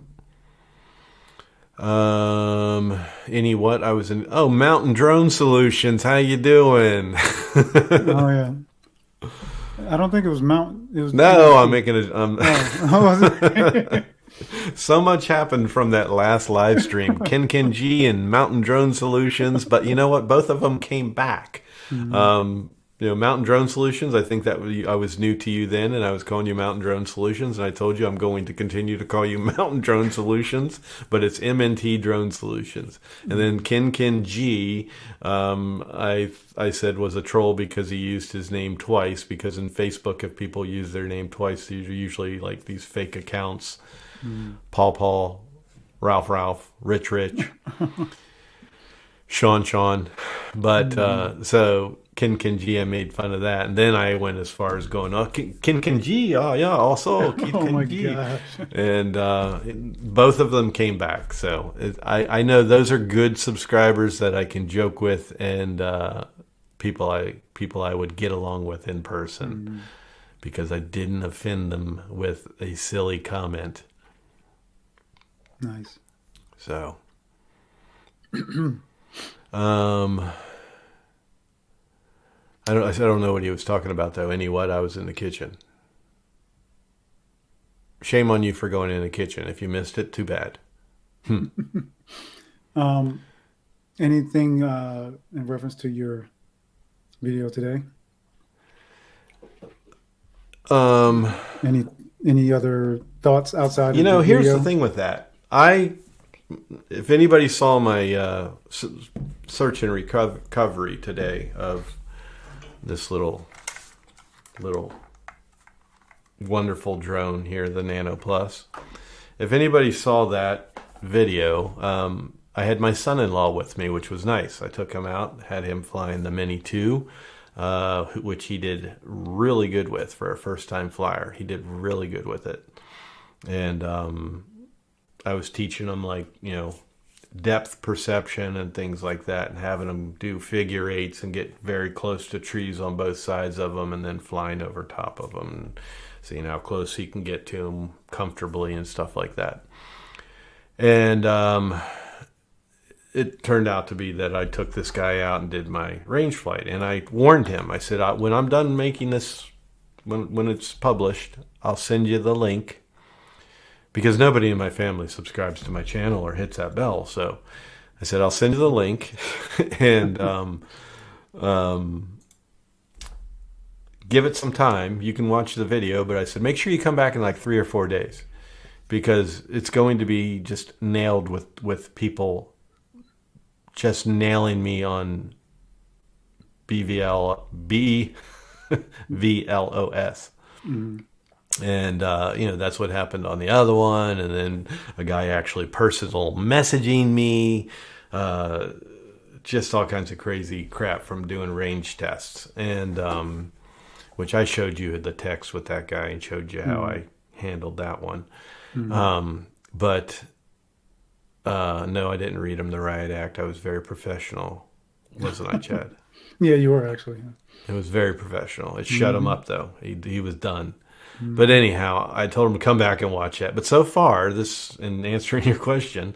Mountain Drone Solutions. How you doing? Oh yeah. I don't think it was Mountain. It was no. I'm making it. So much happened from that last live stream. Ken G and Mountain Drone Solutions, but you know what? Both of them came back. Mhm. Mountain Drone Solutions. I think that I was new to you then, and I was calling you Mountain Drone Solutions, and I told you I'm going to continue to call you Mountain Drone Solutions, but it's MNT Drone Solutions. And then Ken G, I said was a troll because he used his name twice. Because in Facebook, if people use their name twice, these are usually like these fake accounts. Paul, Ralph, Rich, Sean. But so Ken G, I made fun of that. And then I went as far as going, oh, Ken G, oh yeah, also Oh my Ken G. gosh. And both of them came back. So I know those are good subscribers that I can joke with, and people I would get along with in person because I didn't offend them with a silly comment. Nice. So, I don't know what he was talking about though. Anyway, I was in the kitchen. Shame on you for going in the kitchen. If you missed it, too bad. Anything in reference to your video today? Any other thoughts outside of the Here's video? the thing with that. If anybody saw my search and recovery today of this little wonderful drone here, the Nano Plus. If anybody saw that video, I had my son-in-law with me, which was nice. I took him out, had him flying the Mini 2, which he did really good with for a first-time flyer. He did really good with it. And I was teaching him, depth perception and things like that, and having him do figure eights and get very close to trees on both sides of them and then flying over top of them and seeing how close he can get to them comfortably and stuff like that. And it turned out to be that I took this guy out and did my range flight. And I warned him. I said, when I'm done making this, when it's published, I'll send you the link. Because nobody in my family subscribes to my channel or hits that bell. So I said, I'll send you the link and give it some time. You can watch the video, but I said, make sure you come back in like 3 or 4 days. Because it's going to be just nailed with people just nailing me on VLOS. And, that's what happened on the other one. And then a guy actually personal messaging me, just all kinds of crazy crap from doing range tests. And, which I showed you the text with that guy and showed you how I handled that one. But no, I didn't read him the riot act. I was very professional, wasn't I, Chad? Yeah, you were actually. It was very professional. It shut him up, though. He was done. But anyhow, I told him to come back and watch that. But so far, in answering your question,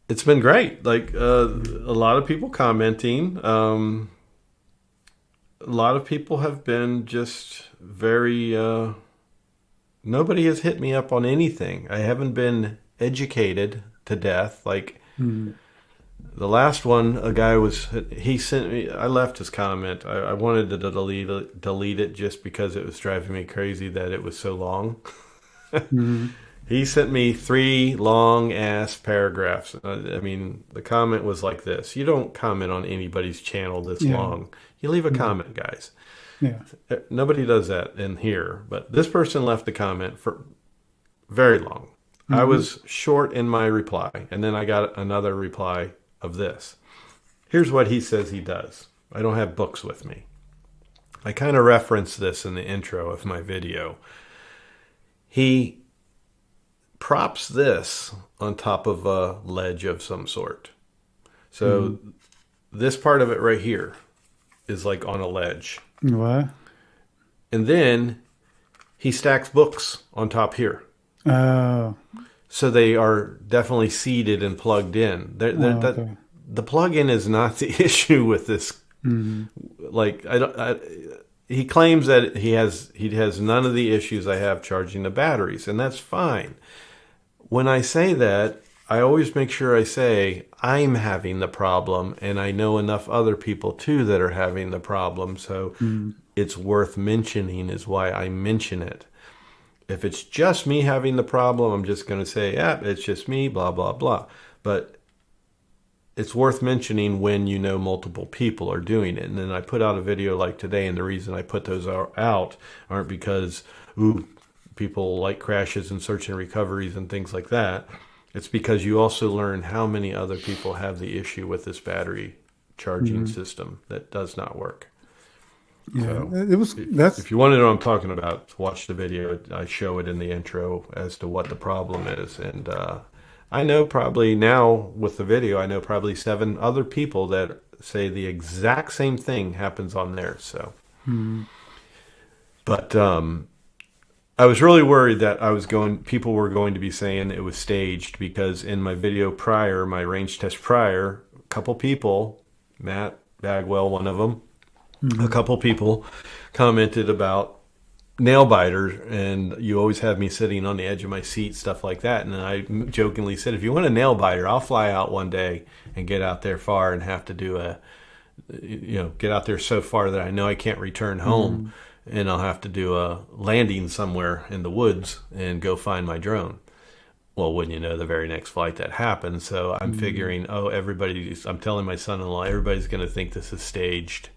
it's been great. Like a lot of people commenting. A lot of people have been just very. Nobody has hit me up on anything. I haven't been educated to death. Like the last one, a guy he sent me. I left his comment. I wanted to delete it just because it was driving me crazy that it was so long. He sent me 3 long ass paragraphs. The comment was like this: you don't comment on anybody's channel this long. You leave a comment, guys. Yeah. Nobody does that in here, but this person left a comment for very long. I was short in my reply, and then I got another reply of this. Here's what he says he does. I don't have books with me. I kind of referenced this in the intro of my video. He props this on top of a ledge of some sort. So this part of it right here is like on a ledge. What? And then he stacks books on top here. Oh. So they are definitely seated and plugged in. Okay. The plug-in is not the issue with this. He claims that he has none of the issues I have charging the batteries, and that's fine. when I say that, I always make sure I say I'm having the problem, and I know enough other people too that are having the problem, so it's worth mentioning is why I mention it. If it's just me having the problem, I'm just going to say, yeah, it's just me, blah, blah, blah. But it's worth mentioning when you know multiple people are doing it. And then I put out a video like today, and the reason I put those out aren't because, people like crashes and search and recoveries and things like that. It's because you also learn how many other people have the issue with this battery charging system that does not work. Yeah, So if you want to know what I'm talking about, watch the video. I show it in the intro as to what the problem is. And I know probably now with the video, I know probably 7 other people that say the exact same thing happens on theirs. So, but I was really worried that people were going to be saying it was staged, because in my video prior, my range test prior, a couple people, Matt Bagwell, one of them, a couple people commented about nail biters, and you always have me sitting on the edge of my seat, stuff like that. And then I jokingly said, if you want a nail biter, I'll fly out one day and get out there far and have to do get out there so far that I know I can't return home. And I'll have to do a landing somewhere in the woods and go find my drone. Well, wouldn't you know, the very next flight that happened. So I'm figuring, I'm telling my son-in-law, everybody's going to think this is staged.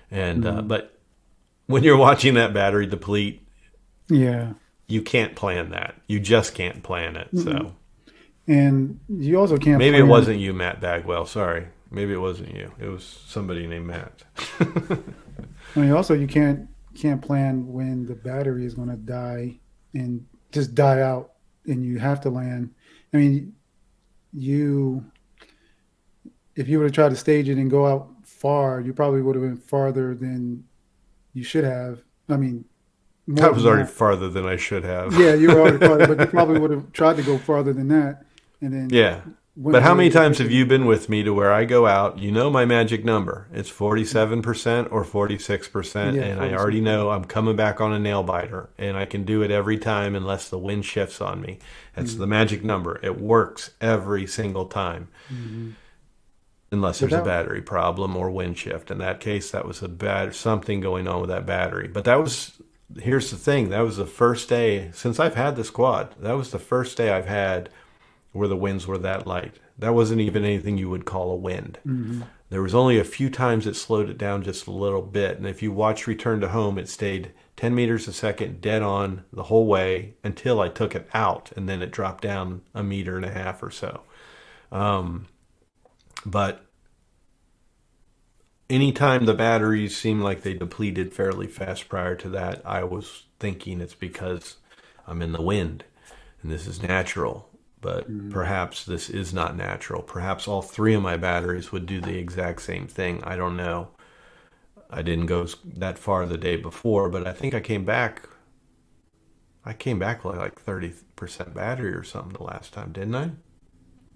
And but when you're watching that battery deplete, you can't plan that. You just can't plan it. So, and you also can't. Maybe it wasn't you, Matt Bagwell. Sorry, maybe it wasn't you. It was somebody named Matt. I mean, also you can't plan when the battery is going to die and just die out, and you have to land. I mean, if you would have tried to stage it and go out far, you probably would have been farther than you should have. I mean, that was already farther than I should have. Yeah, you were already farther, but you probably would have tried to go farther than that. And then But how many times have you been with me to where I go out, you know my magic number, it's 47% or 46%, and I already know I'm coming back on a nail biter, and I can do it every time unless the wind shifts on me. That's the magic number. It works every single time. Unless there's a battery problem or wind shift. In that case, that was something going on with that battery. But here's the thing, that was the first day, since I've had this quad, that was the first day I've had where the winds were that light. That wasn't even anything you would call a wind. There was only a few times it slowed it down just a little bit. And if you watch Return to Home, it stayed 10 meters a second dead on the whole way until I took it out, and then it dropped down 1.5 meters or so. But anytime the batteries seemed like they depleted fairly fast prior to that, I was thinking it's because I'm in the wind and this is natural. But perhaps this is not natural. Perhaps all 3 of my batteries would do the exact same thing. I don't know. I didn't go that far the day before, but I think I came back with like 30% battery or something the last time, didn't I?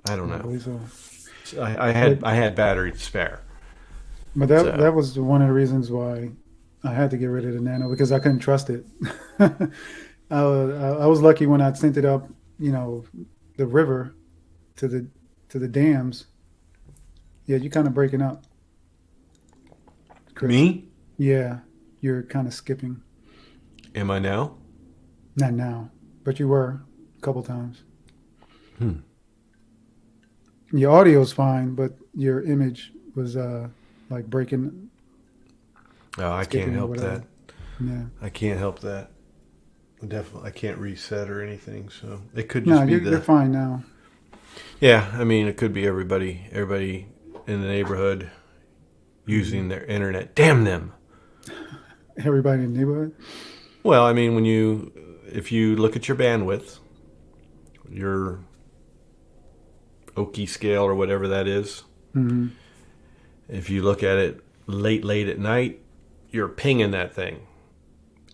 I don't know. I believe so. I had battery to spare. But that was one of the reasons why I had to get rid of the Nano, because I couldn't trust it. I was lucky when I sent it up, the river to the dams. Yeah, you're kind of breaking up, Chris. Me? Yeah, you're kind of skipping. Am I now? Not now, but you were a couple times. Your audio's fine, but your image was like breaking. Oh, I can't help that. Yeah, I can't help that. Definitely, I can't reset or anything, so it could just be you're fine now. Yeah, I mean, it could be everybody in the neighborhood using their internet. Damn them! Everybody in the neighborhood. Well, I mean, if you look at your bandwidth, your Oki scale or whatever that is, if you look at it late at night, you're pinging that thing.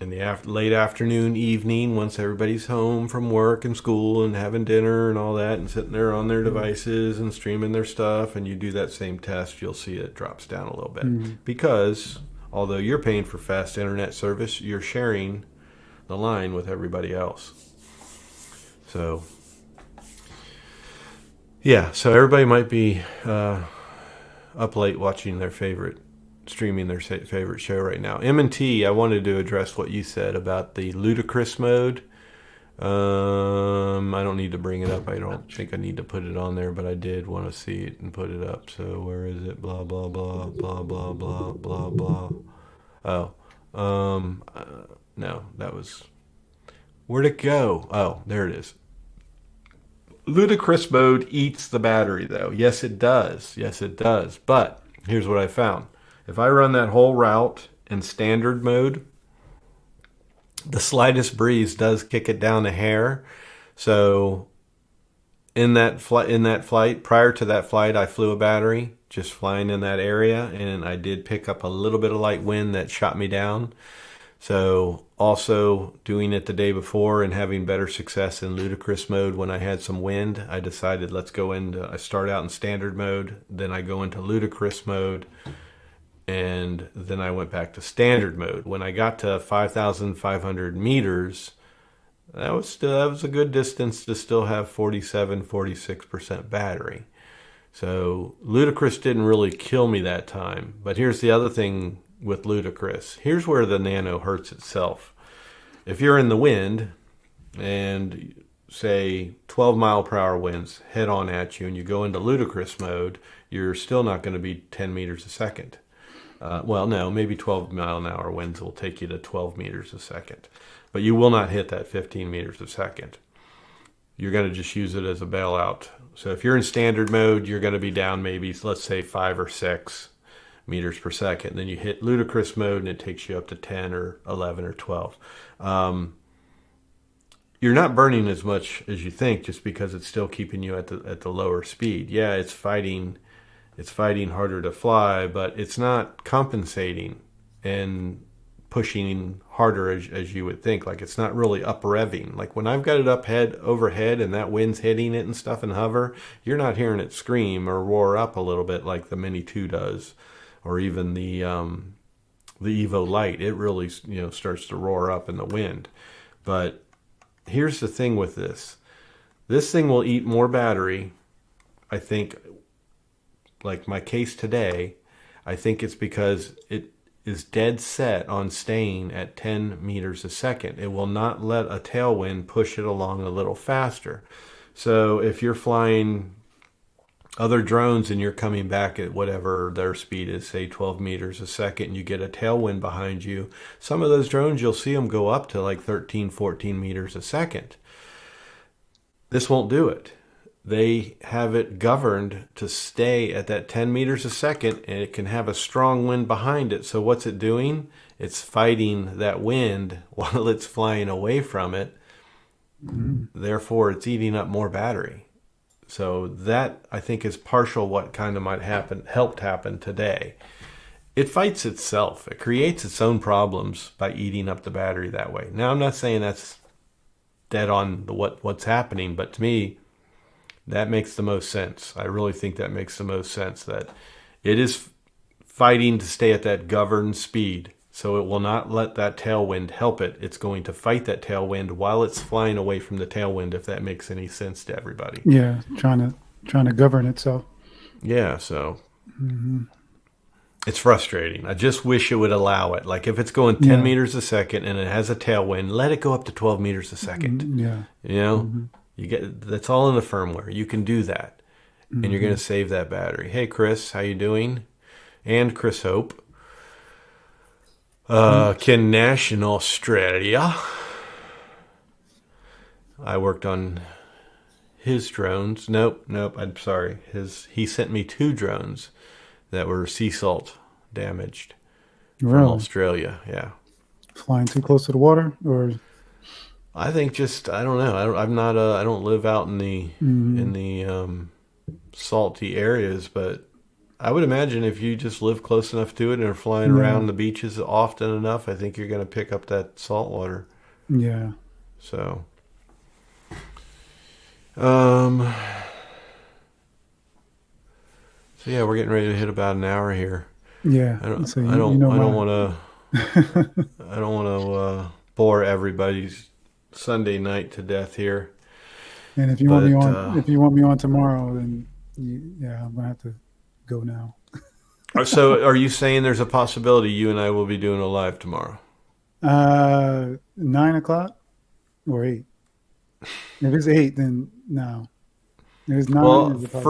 In the late afternoon, evening, once everybody's home from work and school and having dinner and all that and sitting there on their devices and streaming their stuff, and you do that same test, you'll see it drops down a little bit. Because although you're paying for fast internet service, you're sharing the line with everybody else. So Yeah, so everybody might be up late watching their favorite, streaming their favorite show right now. M&T, I wanted to address what you said about the ludicrous mode. I don't need to bring it up. I don't think I need to put it on there, but I did want to see it and put it up. So where is it? Blah, blah, blah, blah, blah, blah, blah, blah. Oh, no, that was, where'd it go? Oh, there it is. Ludicrous mode eats the battery, though. Yes, it does. Yes, it does. But here's what I found. If I run that whole route in standard mode, the slightest breeze does kick it down a hair. So in that flight, prior to that flight, I flew a battery, just flying in that area, and I did pick up a little bit of light wind that shot me down. So also doing it the day before and having better success in ludicrous mode when I had some wind, I decided I start out in standard mode, then I go into ludicrous mode, and then I went back to standard mode. When I got to 5,500 meters, that was a good distance to still have 46% battery. So ludicrous didn't really kill me that time. But here's the other thing with ludicrous. Here's where the nano hurts itself. If you're in the wind and say 12 mile per hour winds head on at you and you go into ludicrous mode, you're still not going to be 10 meters a second. Well, no, maybe 12 mile an hour winds will take you to 12 meters a second, but you will not hit that 15 meters a second. You're going to just use it as a bailout. So if you're in standard mode, you're going to be down maybe, let's say 5 or 6 meters per second. Then you hit ludicrous mode and it takes you up to 10 or 11 or 12. You're not burning as much as you think just because it's still keeping you at the lower speed. Yeah, it's fighting harder to fly, but it's not compensating and pushing harder as you would think. Like, it's not really up revving. Like when I've got it up overhead and that wind's hitting it and stuff and hover, you're not hearing it scream or roar up a little bit like the Mini 2 does, or even the Evo Light. It really starts to roar up in the wind. But here's the thing with this. This thing will eat more battery, I think. Like my case today, I think it's because it is dead set on staying at 10 meters a second. It will not let a tailwind push it along a little faster. So if you're flying other drones and you're coming back at whatever their speed is, say 12 meters a second, and you get a tailwind behind you, some of those drones, you'll see them go up to like 13, 14 meters a second. This won't do it. They have it governed to stay at that 10 meters a second, and it can have a strong wind behind it. So what's it doing? It's fighting that wind while it's flying away from it. Mm-hmm. Therefore, it's eating up more battery. So that, I think, is partial what kind of helped happen today. It fights itself. It creates its own problems by eating up the battery that way. Now, I'm not saying that's dead on what's happening, but to me, that makes the most sense. I really think that makes the most sense, that it is fighting to stay at that governed speed. So it will not let that tailwind help it. It's going to fight that tailwind while it's flying away from the tailwind, if that makes any sense to everybody. Yeah, trying to govern itself. Yeah, so It's frustrating. I just wish it would allow it. Like if it's going 10 meters a second and it has a tailwind, let it go up to 12 meters a second. Yeah. You know? You get that's all in the firmware. You can do that, and you're going to save that battery. Hey, Chris, how you doing? And Chris Hope. Ken Nash in Australia. I worked on his drones. Nope. I'm sorry. He sent me 2 drones that were sea salt damaged from Australia. Yeah. Flying too close to the water, or? I think I don't know. I don't live out in the salty areas, but I would imagine if you just live close enough to it and are flying around the beaches often enough, I think you're going to pick up that salt water. Yeah. So, yeah, we're getting ready to hit about an hour here. Yeah. I don't want to bore everybody's Sunday night to death here. And if you want me But on, if you want me on tomorrow, then yeah, I'm gonna have to go now. so, are you saying there's a possibility you and I will be doing a live tomorrow? 9 o'clock or 8. If it's 8, then no. If it's 9, Well, there's a possibility.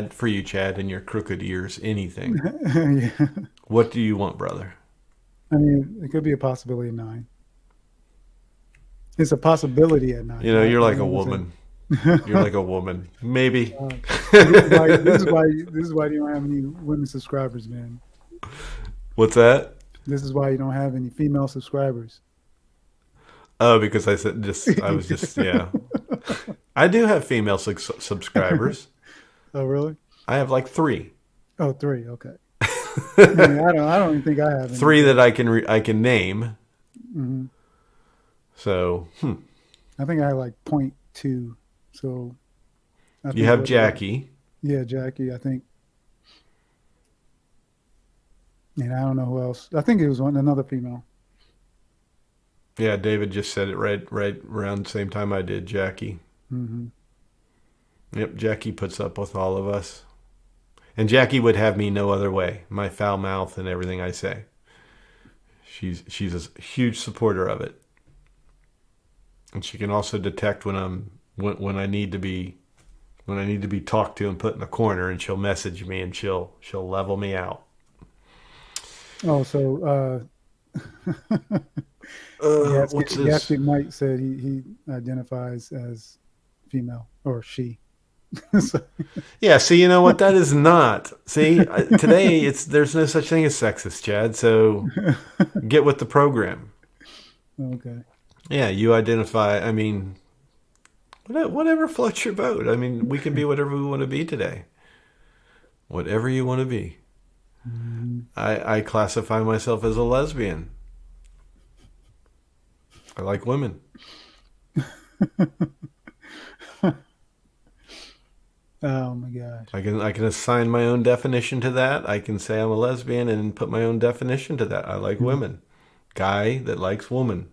For you, Chad, and your crooked ears, anything. Yeah. What do you want, brother? I mean, it could be a possibility at 9. It's a possibility at 9. You know, you're I like a don't want to woman. You're say. like a woman. Maybe. See, this is why you don't have any women subscribers, man. What's that? This is why you don't have any female subscribers. Oh, because I was just, yeah. I do have female subscribers. Oh, really? I have like 3. Oh, 3. Okay. I mean, I don't even think I have any. 3 that I can name. Hmm. So, I think I have like point 0.2. So I you think have Jackie. Yeah, Jackie. I think, and I don't know who else. I think it was another female. Yeah, David just said it right around the same time I did, Jackie. Hmm. Yep, Jackie puts up with all of us. And Jackie would have me no other way. My foul mouth and everything I say. She's a huge supporter of it. And she can also detect when I need to be talked to and put in the corner, and she'll message me and she'll level me out. Oh, so What's this? Gasket Mike said he identifies as female or she. So, Yeah, see, you know what? That is not. See, today there's no such thing as sexist, Chad. So get with the program. okay. Yeah, you identify. I mean, whatever floats your boat. I mean, we can be whatever we want to be today. Whatever you want to be. Mm-hmm. I classify myself as a lesbian. I like women. Oh my gosh. I can assign my own definition to that. I can say I'm a lesbian and put my own definition to that. I like women. Guy that likes woman.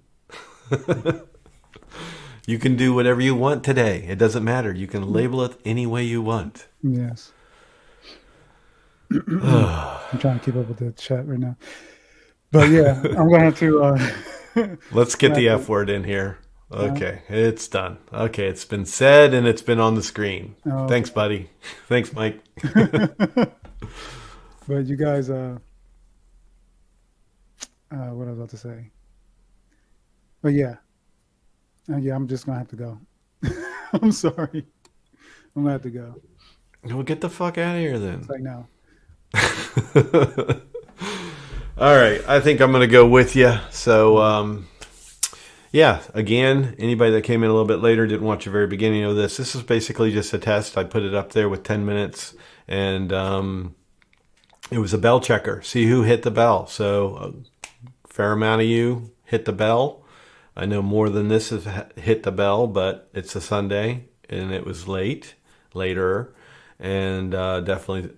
You can do whatever you want today. It doesn't matter. You can label it any way you want. Yes. I'm trying to keep up with the chat right now. But yeah, I'm going to have to... Let's get the F word in here. Okay, it's done. Okay, it's been said and it's been on the screen. Oh. Thanks, buddy. Thanks, Mike. But you guys, what I was about to say. But yeah. Yeah, I'm just going to have to go. I'm sorry. I'm going to have to go. Well, get the fuck out of here then. It's like now. All right, I think I'm going to go with you. So, yeah, again, anybody that came in a little bit later didn't watch the very beginning of this. This is basically just a test. I put it up there with 10 minutes, and it was a bell checker. See who hit the bell. So a fair amount of you hit the bell. I know more than this has hit the bell, but it's a Sunday, and it was later, and definitely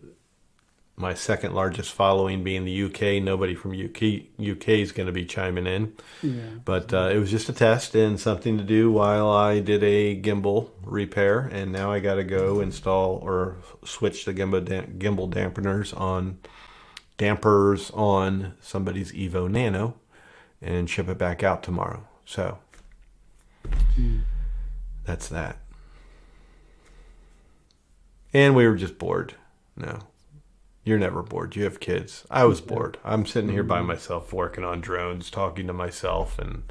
my second largest following being the UK. Nobody from UK is going to be chiming in. Yeah. But it was just a test and something to do while I did a gimbal repair, and now I got to go install or switch the gimbal dampers on somebody's Evo Nano and ship it back out tomorrow. So that's that. And we were just bored. No. You're never bored. You have kids. I was bored. I'm sitting here by myself working on drones, talking to myself, and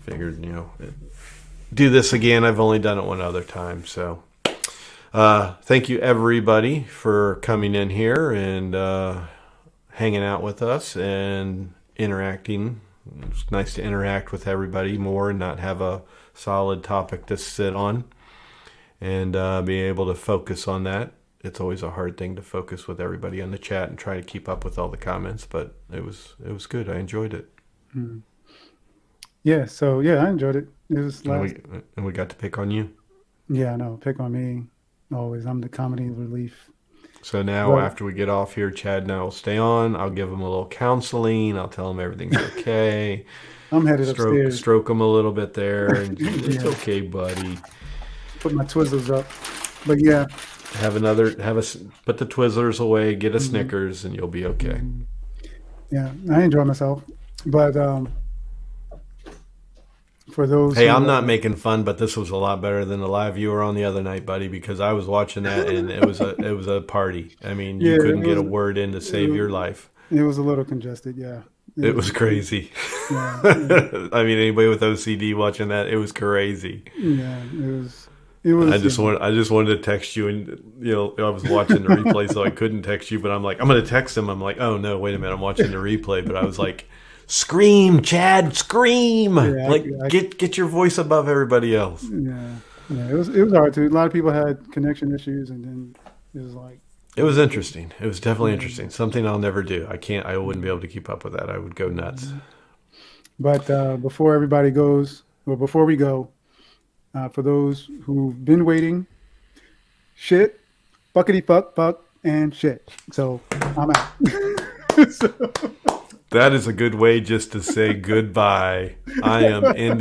figured, do this again. I've only done it one other time. So thank you, everybody, for coming in here and hanging out with us and interacting. It's nice to interact with everybody more and not have a solid topic to sit on and be able to focus on that. It's always a hard thing to focus with everybody on the chat and try to keep up with all the comments, but it was good. I enjoyed it. Mm. Yeah, so yeah, I enjoyed it. It was and we got to pick on you. Yeah, I know. Pick on me. Always. I'm the comedy relief. So now after we get off here, Chad and I will stay on. I'll give him a little counseling. I'll tell him everything's okay. I'm headed upstairs. Stroke him a little bit there. And it's okay, buddy. put my Twizzlers up. But yeah, put the Twizzlers away, get a Snickers, and you'll be okay. yeah, I enjoy myself. But for those, Hey, who, I'm not making fun, but this was a lot better than the live you were on the other night, buddy, because I was watching that and it was a party. I mean, you couldn't get a word in to save your life. It was a little congested, yeah. It was crazy. Yeah, I mean, anybody with OCD watching that, it was crazy. yeah, it was. It was. I just wanted to text you, and I was watching the replay, so I couldn't text you. But I'm like, I'm going to text him. I'm like, oh no, wait a minute, I'm watching the replay. But I was like, scream, Chad, scream! Yeah, get your voice above everybody else. Yeah, it was hard to. A lot of people had connection issues, and then it was like. It was interesting. It was definitely interesting. Something I'll never do. I wouldn't be able to keep up with that. I would go nuts. But before we go, for those who've been waiting, shit, buckety fuck, and shit. So I'm out. That is a good way just to say goodbye. I am ending.